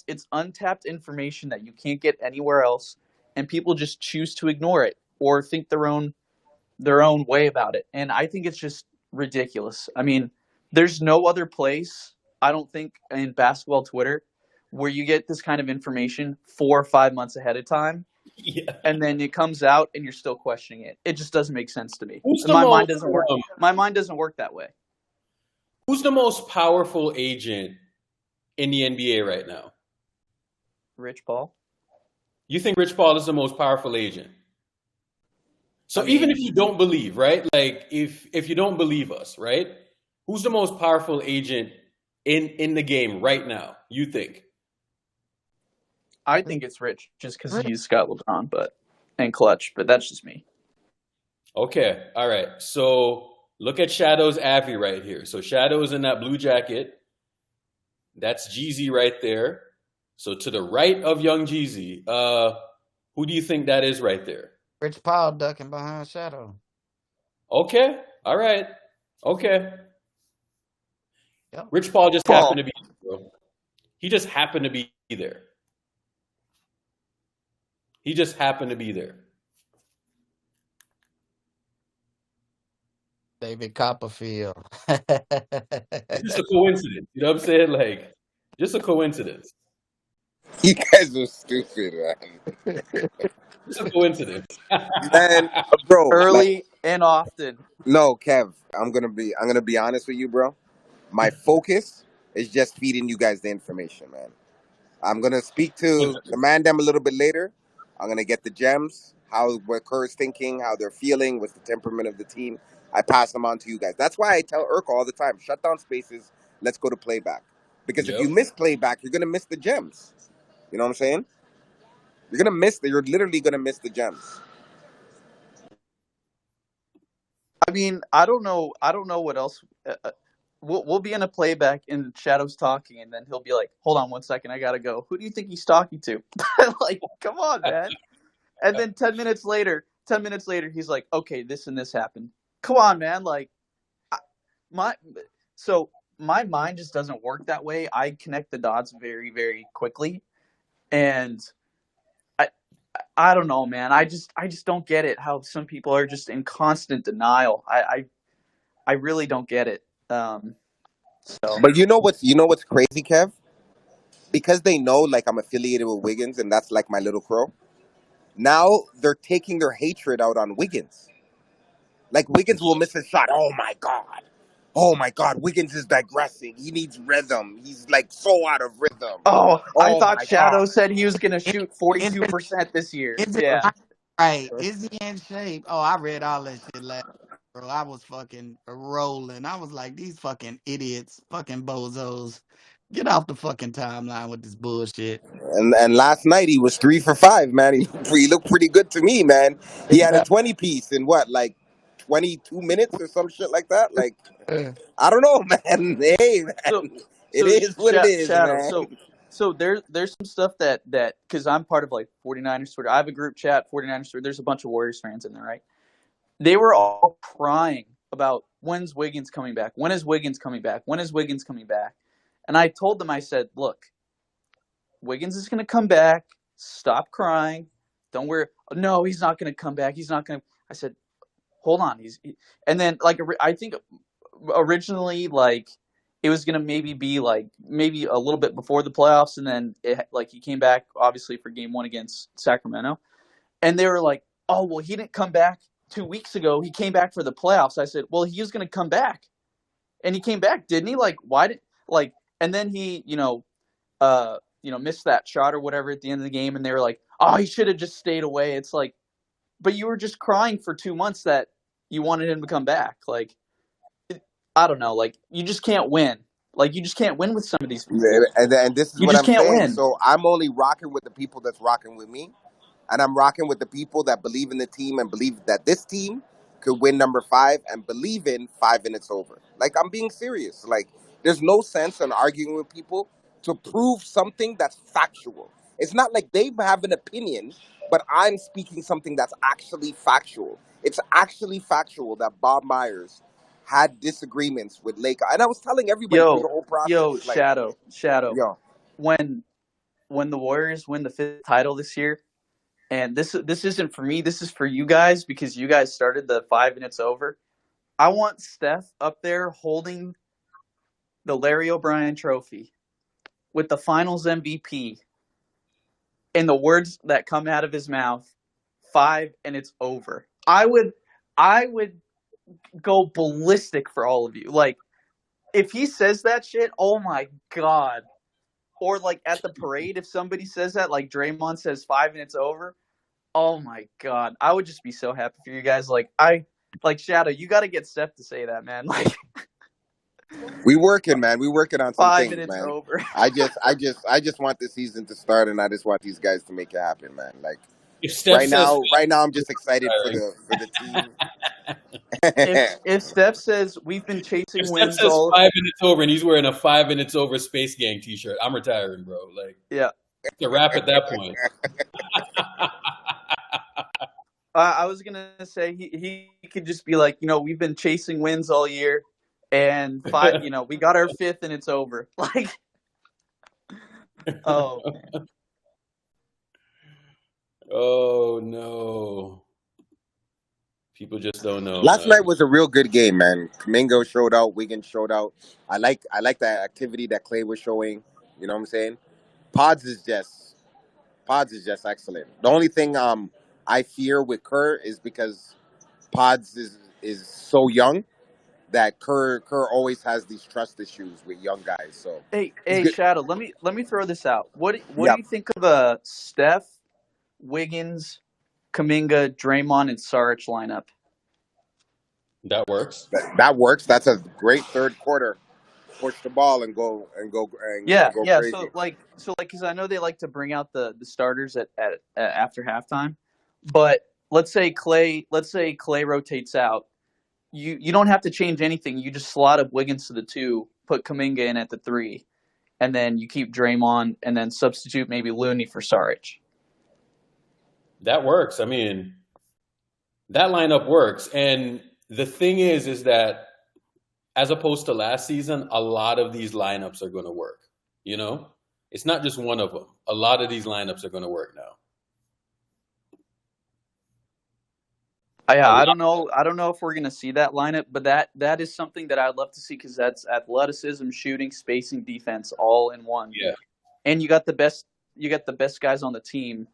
it's untapped information that you can't get anywhere else, and people just choose to ignore it or think their own way about it. And I think it's just ridiculous. I mean, there's no other place, I don't think, in basketball Twitter where you get this kind of information 4 or 5 months ahead of time, Yeah. and then it comes out and you're still questioning it. It just doesn't make sense to me. Who's the My mind most doesn't work. My mind doesn't work that way. who's the most powerful agent in the NBA right now? Rich Paul. You think Rich Paul is the most powerful agent? So I even mean, if you don't believe, right? Like if you don't believe us, right? Who's the most powerful agent in the game right now? You think? I think it's Rich just because Rich. he's got LeBron, and Clutch. But that's just me. Okay, all right. So look at Shadow's Avi right here. So Shadow's in that blue jacket. That's Jeezy right there. So to the right of young Jeezy, who do you think that is right there? Rich Paul ducking behind Shadow. Okay, all right. Okay. Yep. Rich Paul just Paul. happened to be there, bro. He just happened to be there. He just happened to be there. David Copperfield. It's just a coincidence. You know what I'm saying? Like, just a coincidence. You guys are stupid, man. Just a coincidence. Man, bro, like, Early and often. no, Kev, I'm gonna be honest with you, bro. My focus is just feeding you guys the information, man. I'm gonna speak to the man them a little bit later. I'm gonna get the gems, what Kerr's thinking, how they're feeling, what's the temperament of the team. I pass them on to you guys. That's why I tell Urkel all the time, shut down Spaces, let's go to playback. Because if Yep. you miss playback, you're gonna miss the gems. You know what I'm saying? You're literally gonna miss the gems. I mean, I don't know what else. We'll be in a playback and Shadow's talking, and then he'll be like, "Hold on 1 second, I gotta go." Who do you think he's talking to? Like, come on, man. And then 10 minutes later, he's like, "Okay, this and this happened." Come on, man. Like, my so my mind just doesn't work that way. I connect the dots very, very quickly, and I don't know, man. I just don't get it. How some people are just in constant denial. I really don't get it. So But you know what's crazy, Kev? Because they know like I'm affiliated with Wiggins and that's like my little crow. Now they're taking their hatred out on Wiggins. Like Wiggins will miss a shot. Oh my god. Oh my god, Wiggins is digressing. He needs rhythm. He's like so out of rhythm. I Oh thought my Shadow god. said he was gonna Is, shoot is, 42% this year. is it Yeah. right? Is he in shape? Oh, I read all that shit last bro. I was fucking rolling. I was like, these fucking idiots, fucking bozos. Get off the fucking timeline with this bullshit. And last night he was 3 for 5, man. He looked pretty good to me, man. He had a Exactly. 20 piece in what, like 22 minutes or some shit like that. Like I don't know, man. Hey, man. So It so is what it is, Shadow. man. So there's some stuff that because I'm part of like 49ers Twitter. I have a group chat 49ers Twitter. There's a bunch of Warriors fans in there, right? They were all crying about when's Wiggins coming back? When is Wiggins coming back? When is Wiggins coming back? And I told them, I said, look, Wiggins is going to come back. Stop crying. Don't worry. No, he's not going to come back. He's not going to. I said, hold on. And then like I think originally like it was going to maybe a little bit before the playoffs, and then like he came back obviously for game 1 against Sacramento, and they were like, oh well, he didn't come back 2 weeks ago. He came back for the playoffs. I said, well, he was going to come back, and he came back, didn't he? Like why did like and then he missed that shot or whatever at the end of the game, and they were like, "Oh, he should have just stayed away." It's like, but you were just crying for 2 months that you wanted him to come back. Like, I don't know. Like, you just can't win. Like, you just can't win with some of these people. And this is You what just I'm can't saying. win. So I'm only rocking with the people that's rocking with me. And I'm rocking with the people that believe in the team and believe that this team could win number 5 and believe in 5 minutes over. Like, I'm being serious. Like, there's no sense in arguing with people to prove something that's factual. It's not like they have an opinion, but I'm speaking something that's actually factual. It's actually factual that Bob Myers had disagreements with Lake. And I was telling everybody through the whole process, like, Shadow. yo, When the Warriors win the 5th title this year, and this isn't for me, this is for you guys because you guys started the 5 minutes over. I want Steph up there holding the Larry O'Brien trophy with the Finals MVP and the words that come out of his mouth, 5 and it's over. I would go ballistic for all of you. Like, if he says that shit, oh my God. Or like at the parade, if somebody says that, like Draymond says 5 and it's over, oh my God. I would just be so happy for you guys. Like, Shadow, you got to get Steph to say that, man. Like, we working, man. We working on some 5 things, minutes man. over. I just want the season to start, and I just want these guys to make it happen, man. Like, If Steph says right now, I'm just excited for firing. the team. If Steph says we've been If chasing Steph wins says all, 5 minutes over and he's wearing a 5 minutes over Space Gang T-shirt, I'm retiring, bro. Like, yeah. it's a wrap at that point. I was gonna say he could just be like, we've been chasing wins all year, and we got our 5th and it's over. Like, oh man. Oh no, people just don't know, Last man. night was a real good game, man. Kuminga showed out. Wiggins showed out. I like that activity that Clay was showing. You know what I'm saying? Pods is just excellent. The only thing I fear with Kerr is because Pods is so young that Kerr always has these trust issues with young guys. So Hey, he's good. Shadow, let me throw this out. What do Yeah, you think of a Steph, Wiggins, Kuminga, Draymond, and Saric lineup? That works. that works. That's a great third quarter. Push the ball and go Yeah, go yeah. crazy. Because I know they like to bring out the starters at after halftime, but let's say Clay rotates out. You don't have to change anything. You just slot up Wiggins to the 2, put Kuminga in at the 3, and then you keep Draymond, and then substitute maybe Looney for Saric. That works. I mean, that lineup works. And the thing is that as opposed to last season, a lot of these lineups are going to work. You know, it's not just one of them. A lot of these lineups are going to work now. Yeah, I don't know if we're gonna see that lineup, but that is something that I'd love to see because that's athleticism, shooting, spacing, defense, all in one. Yeah. And you got the best guys on the team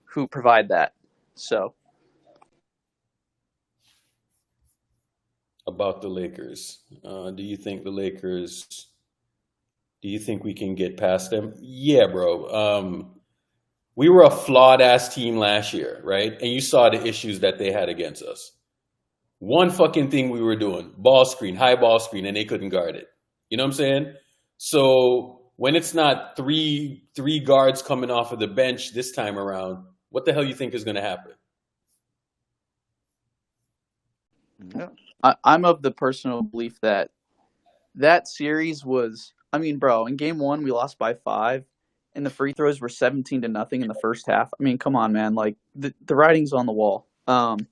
who provide that. So About the Lakers, do you think we can get past them? Yeah, bro. We were a flawed ass team last year, right? And you saw the issues that they had against us. One fucking thing we were doing, high ball screen, and they couldn't guard it. You know what I'm saying? So when it's not three guards coming off of the bench this time around, what the hell you think is going to happen? yeah. I'm of the personal belief that series was. I mean, bro, in game 1 we lost by 5, and the free throws were 17-0 in the first half. I mean, come on, man. Like the writing's on the wall. I'm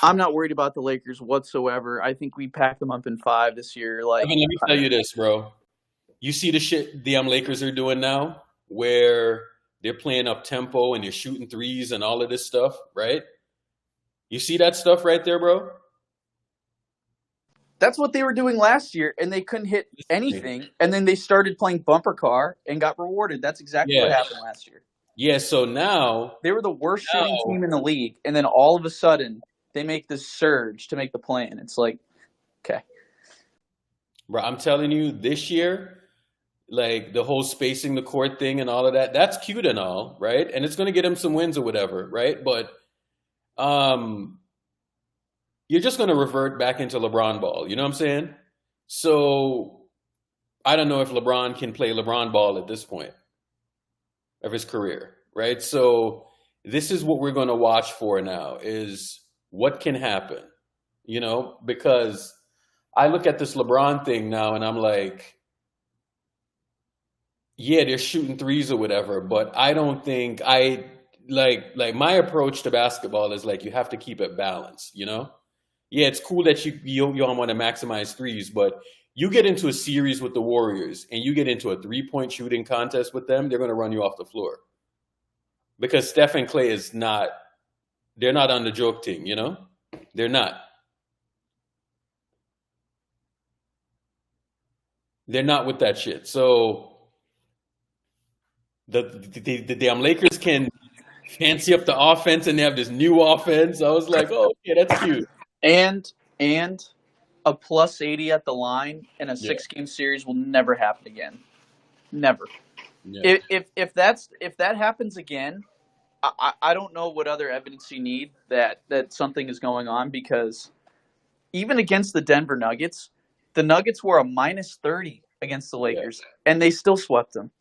not worried about the Lakers whatsoever. I think we packed them up in 5 this year. Like, Evan, let me tell you this, bro. You see the shit the Lakers are doing now, where they're playing up tempo and they're shooting threes and all of this stuff, right? You see that stuff right there, bro? that's what they were doing last year, and they couldn't hit anything. And then they started playing bumper car and got rewarded. That's exactly what happened last year. Yeah, so now They were the worst shooting team in the league, and then all of a sudden they make this surge to make the play-in. It's like, okay. Bro, I'm telling you, this year, like the whole spacing the court thing and all of that. That's cute and all, right? And it's going to get him some wins or whatever, right? But um, you're just going to revert back into LeBron ball. You know what I'm saying? So I don't know if LeBron can play LeBron ball at this point of his career, right? So this is what we're going to watch for now is what can happen, you know, because I look at this LeBron thing now and I'm like, yeah, they're shooting threes or whatever, but I don't think I like my approach to basketball is like you have to keep it balanced, you know? Yeah, it's cool that you don't want to maximize threes, but you get into a series with the Warriors and you get into a 3-point shooting contest with them, they're going to run you off the floor. Because Steph and Clay they're not on the joke team, you know? They're not. They're not with that shit. So the damn Lakers can fancy up the offense and they have this new offense. I was like, oh, okay, that's cute. And a plus 80 at the line in a 6-game series will never happen again. Never. Yeah. If that happens again, I don't know what other evidence you need that something is going on, because even against the Denver Nuggets, the Nuggets were a minus 30 against the Lakers, and they still swept them.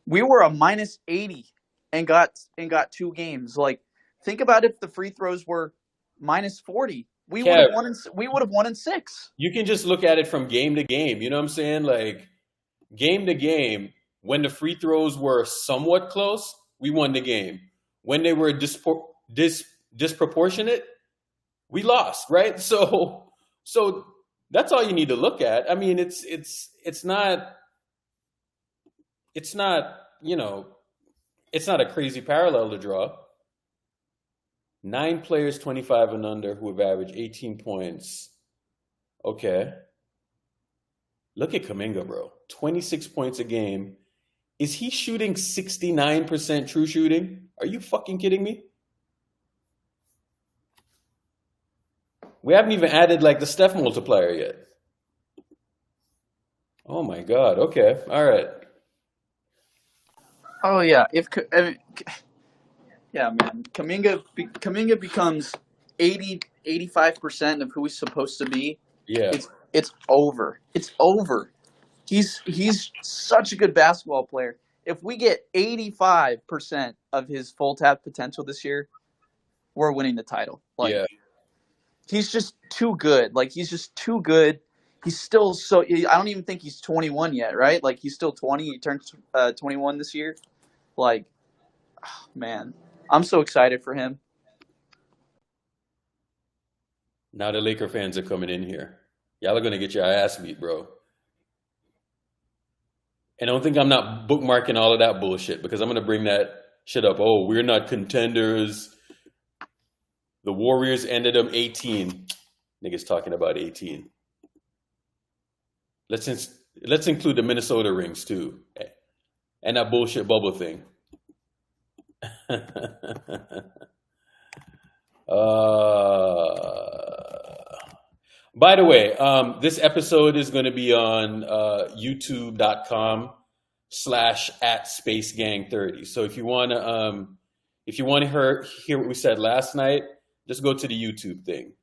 We were a minus 80 and got 2 games. Like, think about if the free throws were minus 40. We would have won in 6. You can just look at it from game to game. You know what I'm saying? Like, game to game, when the free throws were somewhat close, we won the game. When they were disproportionate, we lost, right? So that's all you need to look at. I mean, it's not, you know, it's not a crazy parallel to draw. 9 players 25 and under who have averaged 18 points. Okay. Look at Kuminga, bro. 26 points a game. Is he shooting 69% true shooting? Are you fucking kidding me? We haven't even added like the Steph multiplier yet. Oh my God. Okay. All right. Oh yeah. Yeah, man. Kuminga becomes 85% of who he's supposed to be. Yeah. It's over. It's over. He's such a good basketball player. If we get 85% of his full tap potential this year, we're winning the title. Like, yeah. He's just too good. Like, he's just too good. He's still so. I don't even think he's 21 yet, right? Like, he's still 20. He turns 21 this year. Like, oh, man, I'm so excited for him. Now the Laker fans are coming in here. Y'all are gonna get your ass beat, bro. And don't think I'm not bookmarking all of that bullshit, because I'm going to bring that shit up. Oh, we're not contenders. The Warriors ended up 18. Niggas talking about 18. Let's include the Minnesota rings too. And that bullshit bubble thing. By the way, this episode is going to be on youtube.com/@SpaceGang30. So if you want to hear what we said last night, just go to the YouTube thing.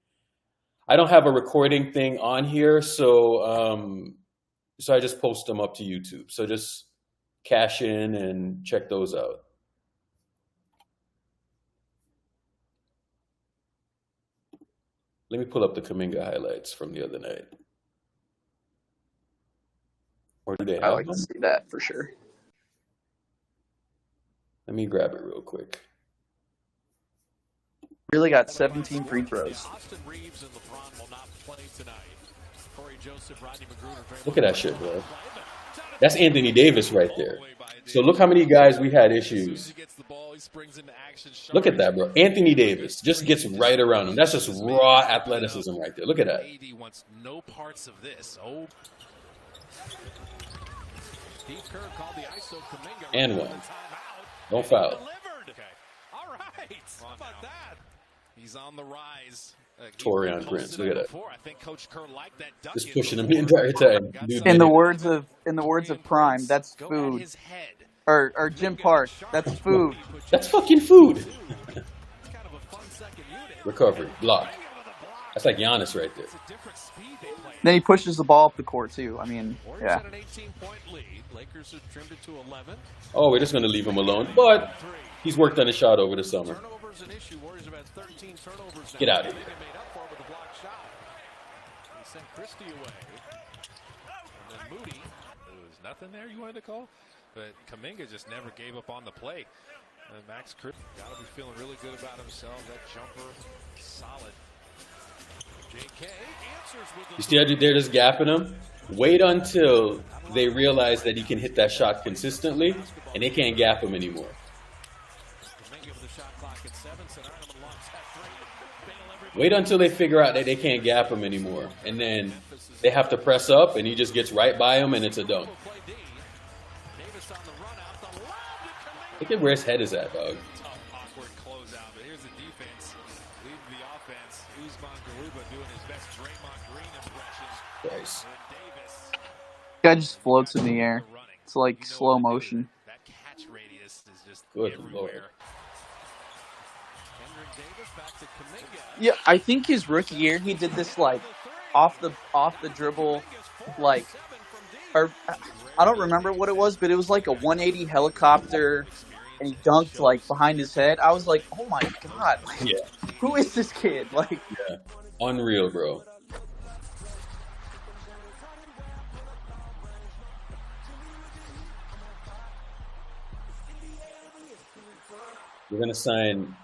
I don't have a recording thing on here, so I just post them up to YouTube. So just cash in and check those out. Let me pull up the Kuminga highlights from the other night. Or do they have I like to see that for sure. Let me grab it real quick. Really got 17 free throws. Look at that shit, bro. That's Anthony Davis right there. So look how many guys we had issues. Look at that, bro. Anthony Davis just gets right around him. That's just raw athleticism right there. Look at that. And one. Don't foul. All right. How about that? He's on the rise. Torian Prince. Look at that. before. I think Coach Kerr liked that duck Just in pushing him before. the entire time. Got Dude some In the did it. words of Prime, that's go at food. his head. Or Jim Park, that's food. That's fucking food. Kind of a fun second unit. Recovery. Block. That's like Giannis right there. It's a different speed they play. Then he pushes the ball up the court too. I mean, Warriors yeah. had an 18-point lead. Lakers have trimmed it to 11. Oh, we're just going to leave him alone. But he's worked on his shot over the summer. Turnovers an issue. Warriors have had 13 turnovers. Get out of They here. made up for it with a block shot. He sent Christie away. And then Moody. There was nothing there you wanted to call. But Kuminga just never gave up on the play. And Max Christie got to be feeling really good about himself. That jumper, solid. JK answers with You see how they're just gapping him? Wait until they realize that he can hit that shot consistently, and they can't gap him anymore. Kuminga with the shot clock at 7. So Ireland launches that three. Bail everybody. Wait until they figure out that they can't gap him anymore, and then they have to press up, and he just gets right by him, and it's a dunk. Play D. Davis on the run out. The lob to Kuminga. Look at where his head is at, dog. Tough, awkward closeout. But here's the defense leading the offense. Usman Garuba doing his best Draymond Green impressions. Christ. And Davis Guy just floats in the air. running. It's like You know slow what to do. motion. That catch radius is just Good everywhere. Lord. Kendrick Davis back to Kuminga. Yeah, I think his rookie year he did this like off the dribble, like, or I don't remember what it was, but it was like a 180 helicopter, and he dunked like behind his head. I was like, oh my god, like, Yeah. who is this kid? Like, Yeah. Unreal, bro. We're gonna sign.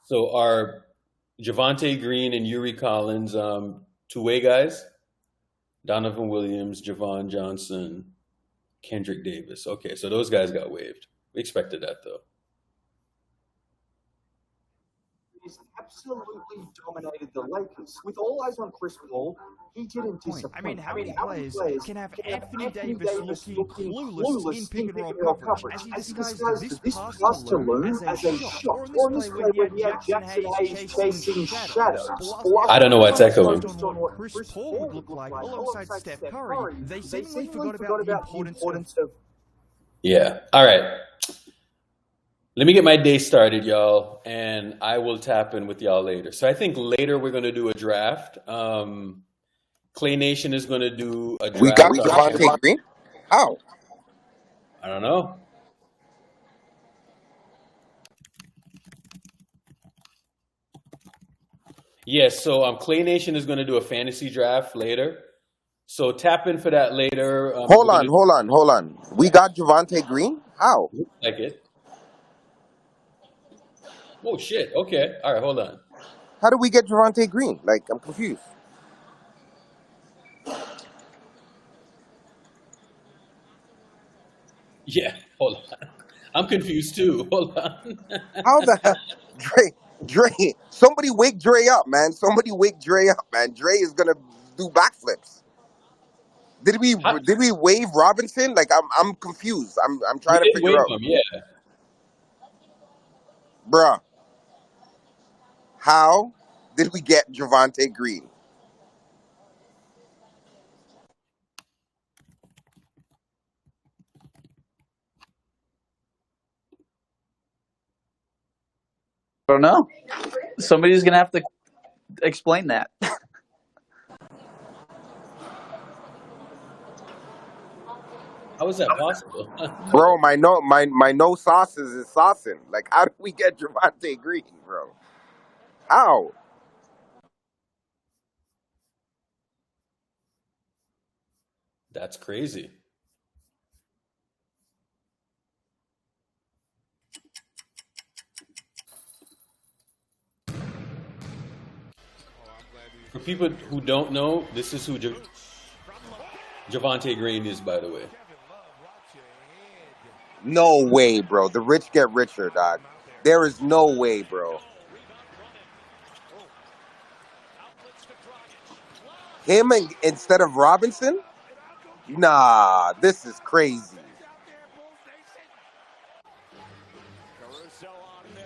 So our Javonte Green and Yuri Collins, two-way guys. Donovan Williams, Javon Johnson, Kendrick Davis. Okay, so those guys got waived. We expected that though. He's absolutely dominated the Lakers. With all eyes on Chris Paul, he didn't disappoint. I mean, how many players can have Anthony Davis looking clueless in pick and roll coverage, as he disguised this pass to Loon as a shot, or in this play where he had Jackson Hayes chasing shadows? I don't know why it's echoing. Based on what Chris Paul would look like alongside Steph Curry, they seemingly forgot about the importance of... Yeah. All right. Let me get my day started, y'all, and I will tap in with y'all later. So I think later we're going to do a draft. Clay Nation is going to do a draft. We got Javonte Green. How? I don't know. Yes, so Clay Nation is going to do a fantasy draft later. So tap in for that later. Hold on. We got Javonte Green. How? Like it. Oh, shit. Okay. All right, hold on. How do we get Javonte Green? Like, I'm confused. Yeah, hold on. I'm confused too. Hold on. How the hell? Dre, somebody wake Dre up, man. Somebody wake Dre up, man. Dre is gonna do backflips. Did we waive Robinson? Like, I'm confused. I'm trying to figure out. Him, yeah. Bruh, how did we get Javonte Green? I don't know. Somebody's gonna have to explain that. How is that possible? Bro, my no sauces is saucing. Like, how did we get Javonte Green, bro? How? That's crazy. For people who don't know, this is who Javonte Green is, by the way. No way, bro. The rich get richer, dog. There is no way, bro. Him instead of Robinson? Nah, this is crazy.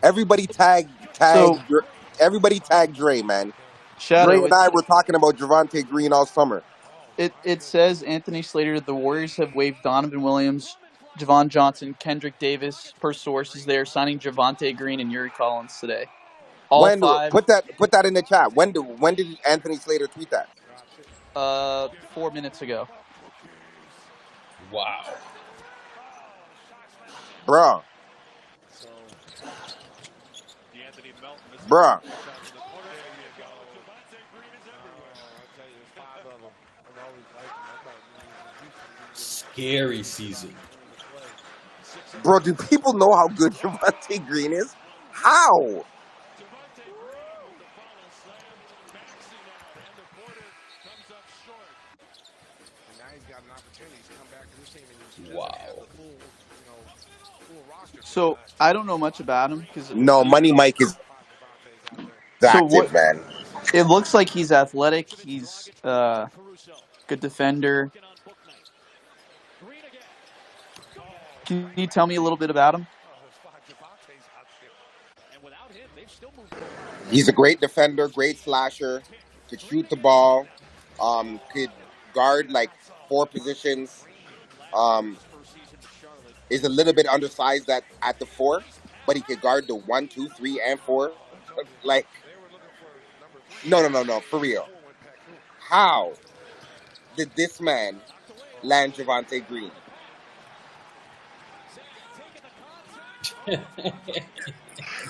Everybody tag Dre, man. Shadow. and I were talking about Javante Green all summer. It says Anthony Slater. The Warriors have waived Donovan Williams, Javon Johnson, Kendrick Davis. Per sources, they are signing Javante Green and Yuri Collins today. All When five. put that in the chat. When did Anthony Slater tweet that? 4 minutes ago. Wow. Bruh. Bruh. Scary season. Bro, do people know how good Javante Green is? How? Wow. So I don't know much about him because No, Money Mike is active, man. It looks like he's athletic. He's good defender. Can you tell me a little bit about him? He's a great defender, great slasher, could shoot the ball, could guard like 4 positions, is a little bit undersized at the 4, but he could guard the 1, 2, 3, and 4. Like, no, for real. How did this man land Javante Green?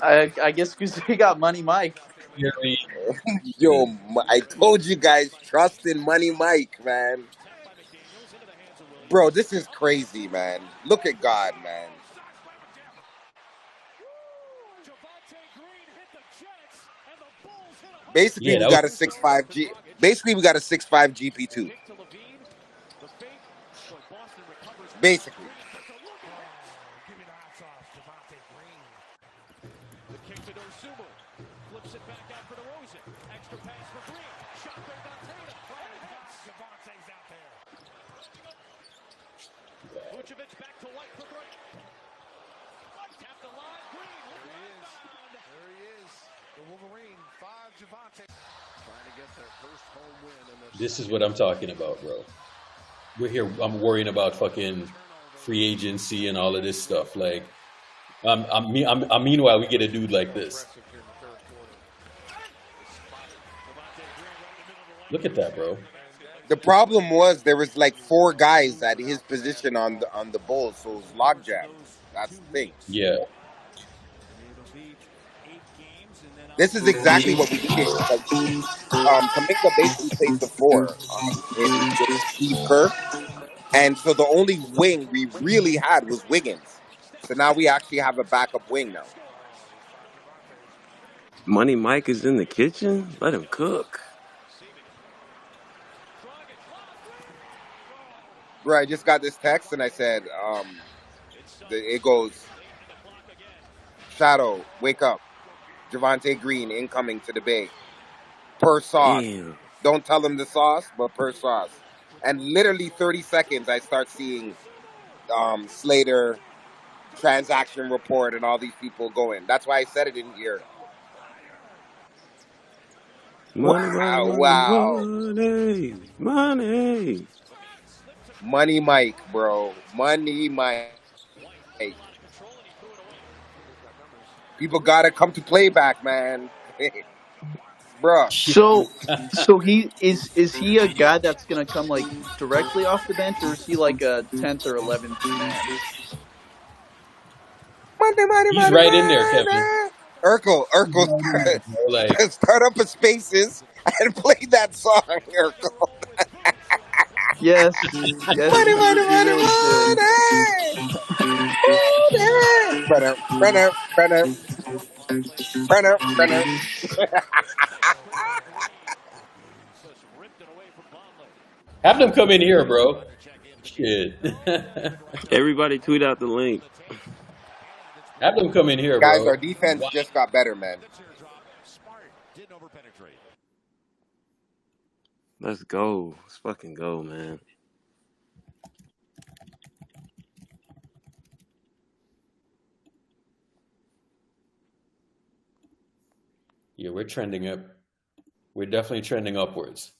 I guess because he got Money Mike. Yo, I told you guys, trust in Money Mike, man. Bro, this is crazy, man. Look at God, man. Basically, we got a 6'5" Basically, we got a 6'5" GP2. Basically. This is what I'm talking about, bro. We're here. I'm worrying about fucking free agency and all of this stuff. Like, meanwhile, we get a dude like this. Look at that, bro. The problem was there was like 4 guys at his position on the Bulls, so it was logjam. That's the thing. Yeah. This is exactly what we needed. Like, Kuminga basically plays the 4 with Steve Kerr, and so the only wing we really had was Wiggins. So now we actually have a backup wing now. Money Mike is in the kitchen. Let him cook. Bro, I just got this text and I said, it goes, Shadow, wake up. Javante Green incoming to the Bay. Per sauce. Damn. Don't tell him the sauce, but per sauce. And literally 30 seconds, I start seeing Slater, transaction report, and all these people going. That's why I said it in here. Wow. Money. Money Mike, bro. Money Mike. People gotta come to playback, man. Bro. So he is he a guy that's gonna come like directly off the bench, or is he like a 10th or 11th man? He's right in there, Kevin. Urkel, like, start up a Spaces and play that song, Urkel. Yes. Money. Brenner. Have them come in here, bro. Shit. Everybody tweet out the link. Have them come in here, guys, bro. Our defense just got better, man. Let's go. Let's fucking go, man. Yeah, we're trending up. We're definitely trending upwards.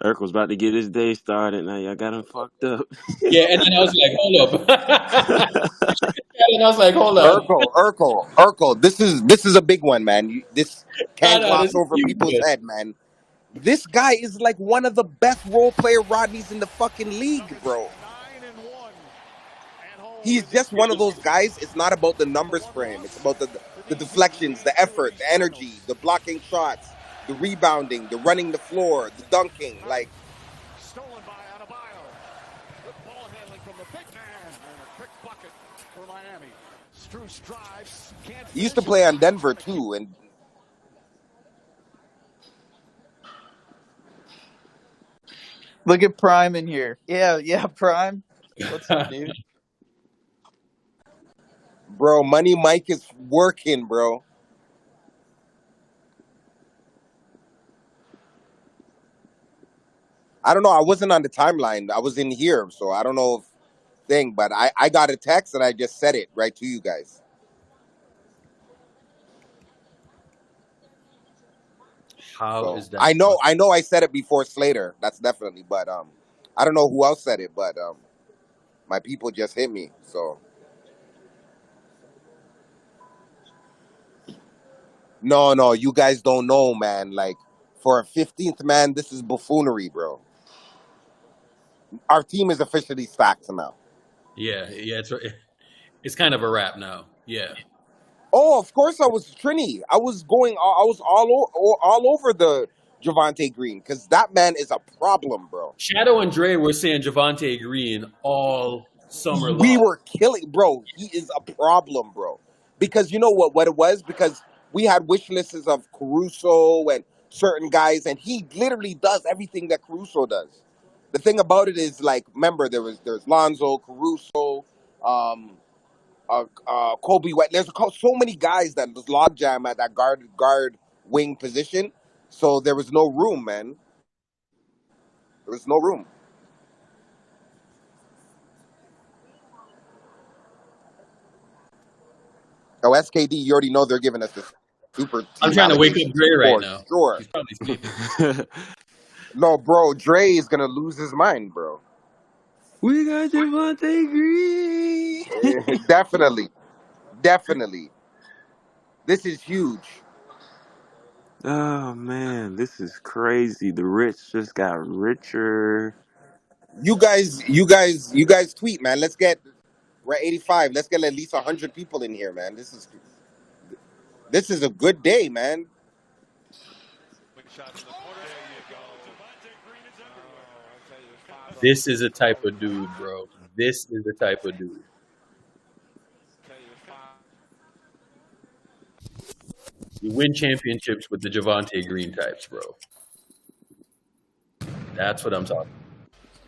Urkel's about to get his day started. Now y'all got him fucked up. Yeah, and then I was like, hold up. And I was like, hold up. Urkel. This is a big one, man. This can't No, this gloss is over people's good. head, man. This guy is like one of the best role player Rodneys in the fucking league, bro. He's just one of those guys. It's not about the numbers for him. It's about the deflections, the effort, the energy, the blocking shots, the rebounding, the running the floor, the dunking. Like, Stolen by Adebayo. Good ball handling from the big man. And a quick bucket for Miami. Strus drives. Can't he used to finish. play on Denver too, and Look at Prime in here. Yeah, Prime. What's up, dude? bro, Money Mike is working, bro. I don't know. I wasn't on the timeline. I was in here, so I don't know if thing. But I got a text and I just said it right to you guys. How is that? I know I said it before Slater. That's definitely. But I don't know who else said it. But my people just hit me. So no, you guys don't know, man. Like for a 15th man, this is buffoonery, bro. Our team is officially stacked now. Yeah, it's kind of a wrap now. Yeah. Oh, of course I was Trini. I was all over the Javonte Green because that man is a problem, bro. Shadow and Dre were saying Javonte Green all summer We long. were killing, bro. He is a problem, bro. Because you know what it was? Because we had wish lists of Caruso and certain guys, and he literally does everything that Caruso does. The thing about it is, like, remember there's Lonzo, Caruso, Kobe White. There's so many guys that was logjam at that guard wing position. So there was no room, man. There was no room. Oh, SKD, you already know they're giving us this super team. I'm trying to wake up Dre right for now. sure. He's probably sleeping. No, bro, Dre is gonna lose his mind, bro. We got Javonte Green. Definitely. This is huge. Oh man, this is crazy. The rich just got richer. You guys tweet, man. We're at 85. Let's get at least 100 people in here, man. This is a good day, man. This is a type of dude, bro. This is the type of dude. You win championships with the Javonte Green types, bro. That's what I'm talking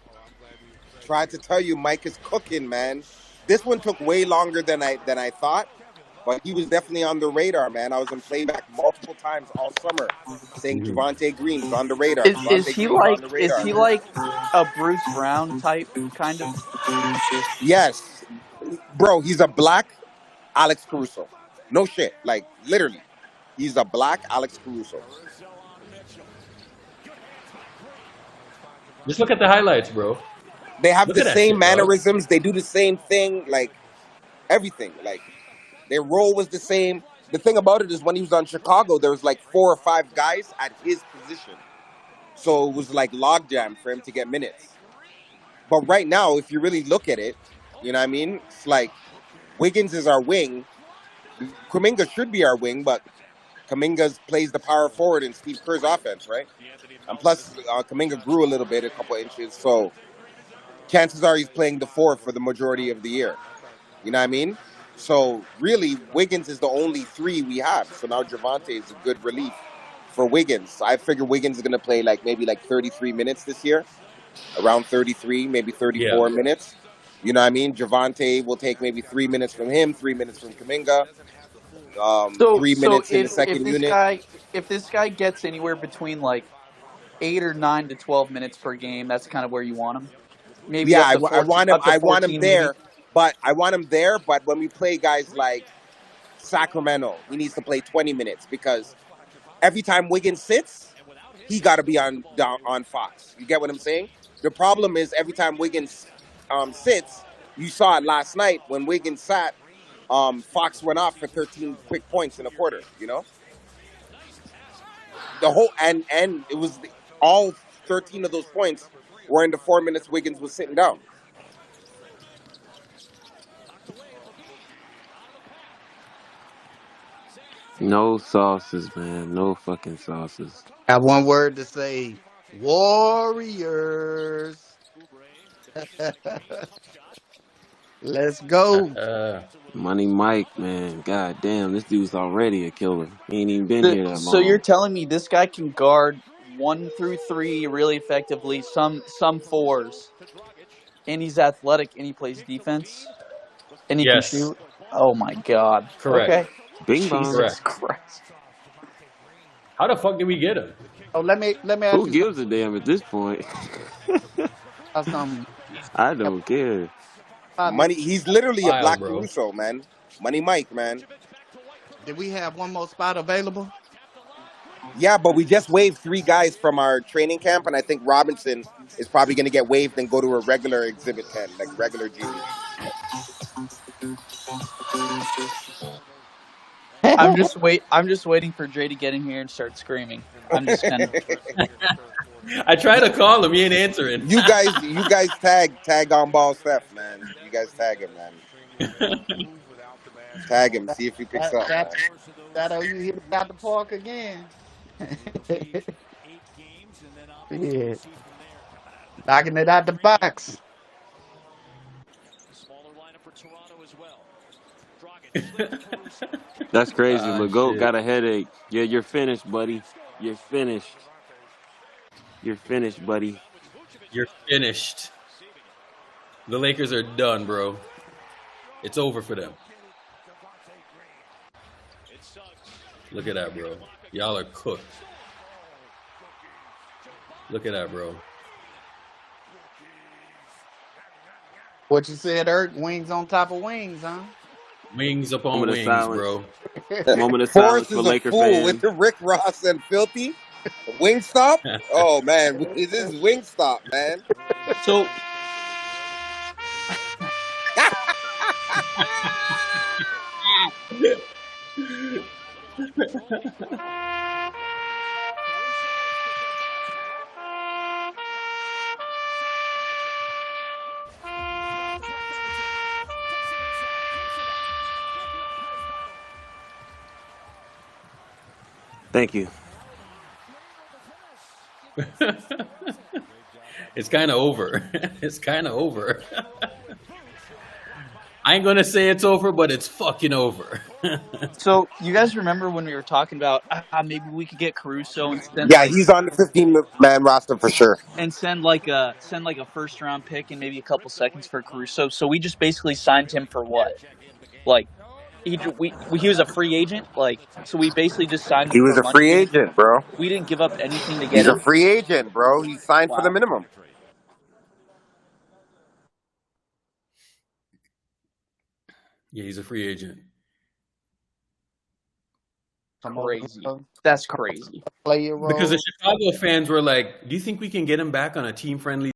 about. Tried to tell you, Mike is cooking, man. This one took way longer than I thought, but he was definitely on the radar, man. I was in playback multiple times all summer saying Javonte Green's on the radar. Is he like a Bruce Brown type kind of? Yes, bro. He's a black Alex Caruso. No shit, like literally, he's a black Alex Caruso. Just look at the highlights, bro. They have Look the at that same shit, dog. mannerisms. They do the same thing, like everything. Like their role was the same. The thing about it is when he was on Chicago, there was like 4 or 5 guys at his position. So it was like logjam for him to get minutes. But right now, if you really look at it, you know what I mean? It's like Wiggins is our wing. Kuminga should be our wing, but Kuminga plays the power forward in Steve Kerr's offense, right? And plus, Kuminga grew a little bit, a couple inches. So chances are he's playing the 4 for the majority of the year. You know what I mean? So really, Wiggins is the only 3 we have. So now Javonte is a good relief for Wiggins. I figure Wiggins is going to play maybe 33 minutes this year, around 33, maybe 34 minutes. You know what I mean? Javonte will take maybe 3 minutes from him, 3 minutes from Kuminga, 3 minutes in the second unit. If this guy gets anywhere between like 8 or 9 to 12 minutes per game, that's kind of where you want him. Maybe I want him there. maybe. But I want him there. But when we play guys like Sacramento, he needs to play 20 minutes because every time Wiggins sits, he got to be on Fox. You get what I'm saying? The problem is every time Wiggins sits, you saw it last night when Wiggins sat, Fox went off for 13 quick points in a quarter, you know? The whole and it was all 13 of those points were in the 4 minutes Wiggins was sitting down. No sauces, man. No fucking sauces. I have one word to say: Warriors. Let's go. Money Mike, man. God damn, this dude's already a killer. He ain't even been here that So you're long. telling me this guy can guard 1 through 3 really effectively, some 4s, and he's athletic and he plays defense and he can Yes. shoot? Oh my God. Correct. Okay. Bing bong. Jesus Correct. Christ. How the fuck did we get him? Oh, let me ask Who you gives a damn at this point? something. I don't care. Money, he's literally a Wild, Black bro. Caruso, man. Money Mike, man. Did we have one more spot available? Yeah, but we just waived 3 guys from our training camp, and I think Robinson is probably going to get waived and go to a regular Exhibit 10, like regular G League. I'm just waiting for Dre to get in here and start screaming. I'm just kind of. I tried to call him. He ain't answering. You guys tag on ball Steph, man. You guys tag him, man. Tag him, see if he picks up. Man. That you hit it out the park again. Yeah. Knocking it out the box. That's crazy. Legault shit. got a headache. Yeah, you're finished, buddy. You're finished. You're finished, buddy. You're finished. The Lakers are done, bro. It's over for them. Look at that, bro. Y'all are cooked. Look at that, bro. What you said, Eric? Wings on top of wings, huh? Wings upon Moment of wings, silence. bro. Moment of silence Forrest for is a Laker fool fans. with the Rick Ross and Filthy. Wingstop? Oh, man. This is Wingstop, man. So. Thank you. It's kind of over. It's kind of over. I ain't gonna say it's over, but it's fucking over. So you guys remember when we were talking about maybe we could get Caruso and send Yeah, he's on the 15-man roster for sure. and send like a first round pick and maybe a couple seconds for Caruso. So we just basically signed him for what? Like he was a free agent. Like so we basically just signed him. He was for a money. free agent, bro. We didn't give up anything to get He's him. a free agent, bro. He signed for the minimum. Yeah, he's a free agent. Crazy. That's crazy. Play your role. Because the Chicago fans were like, "Do you think we can get him back on a team-friendly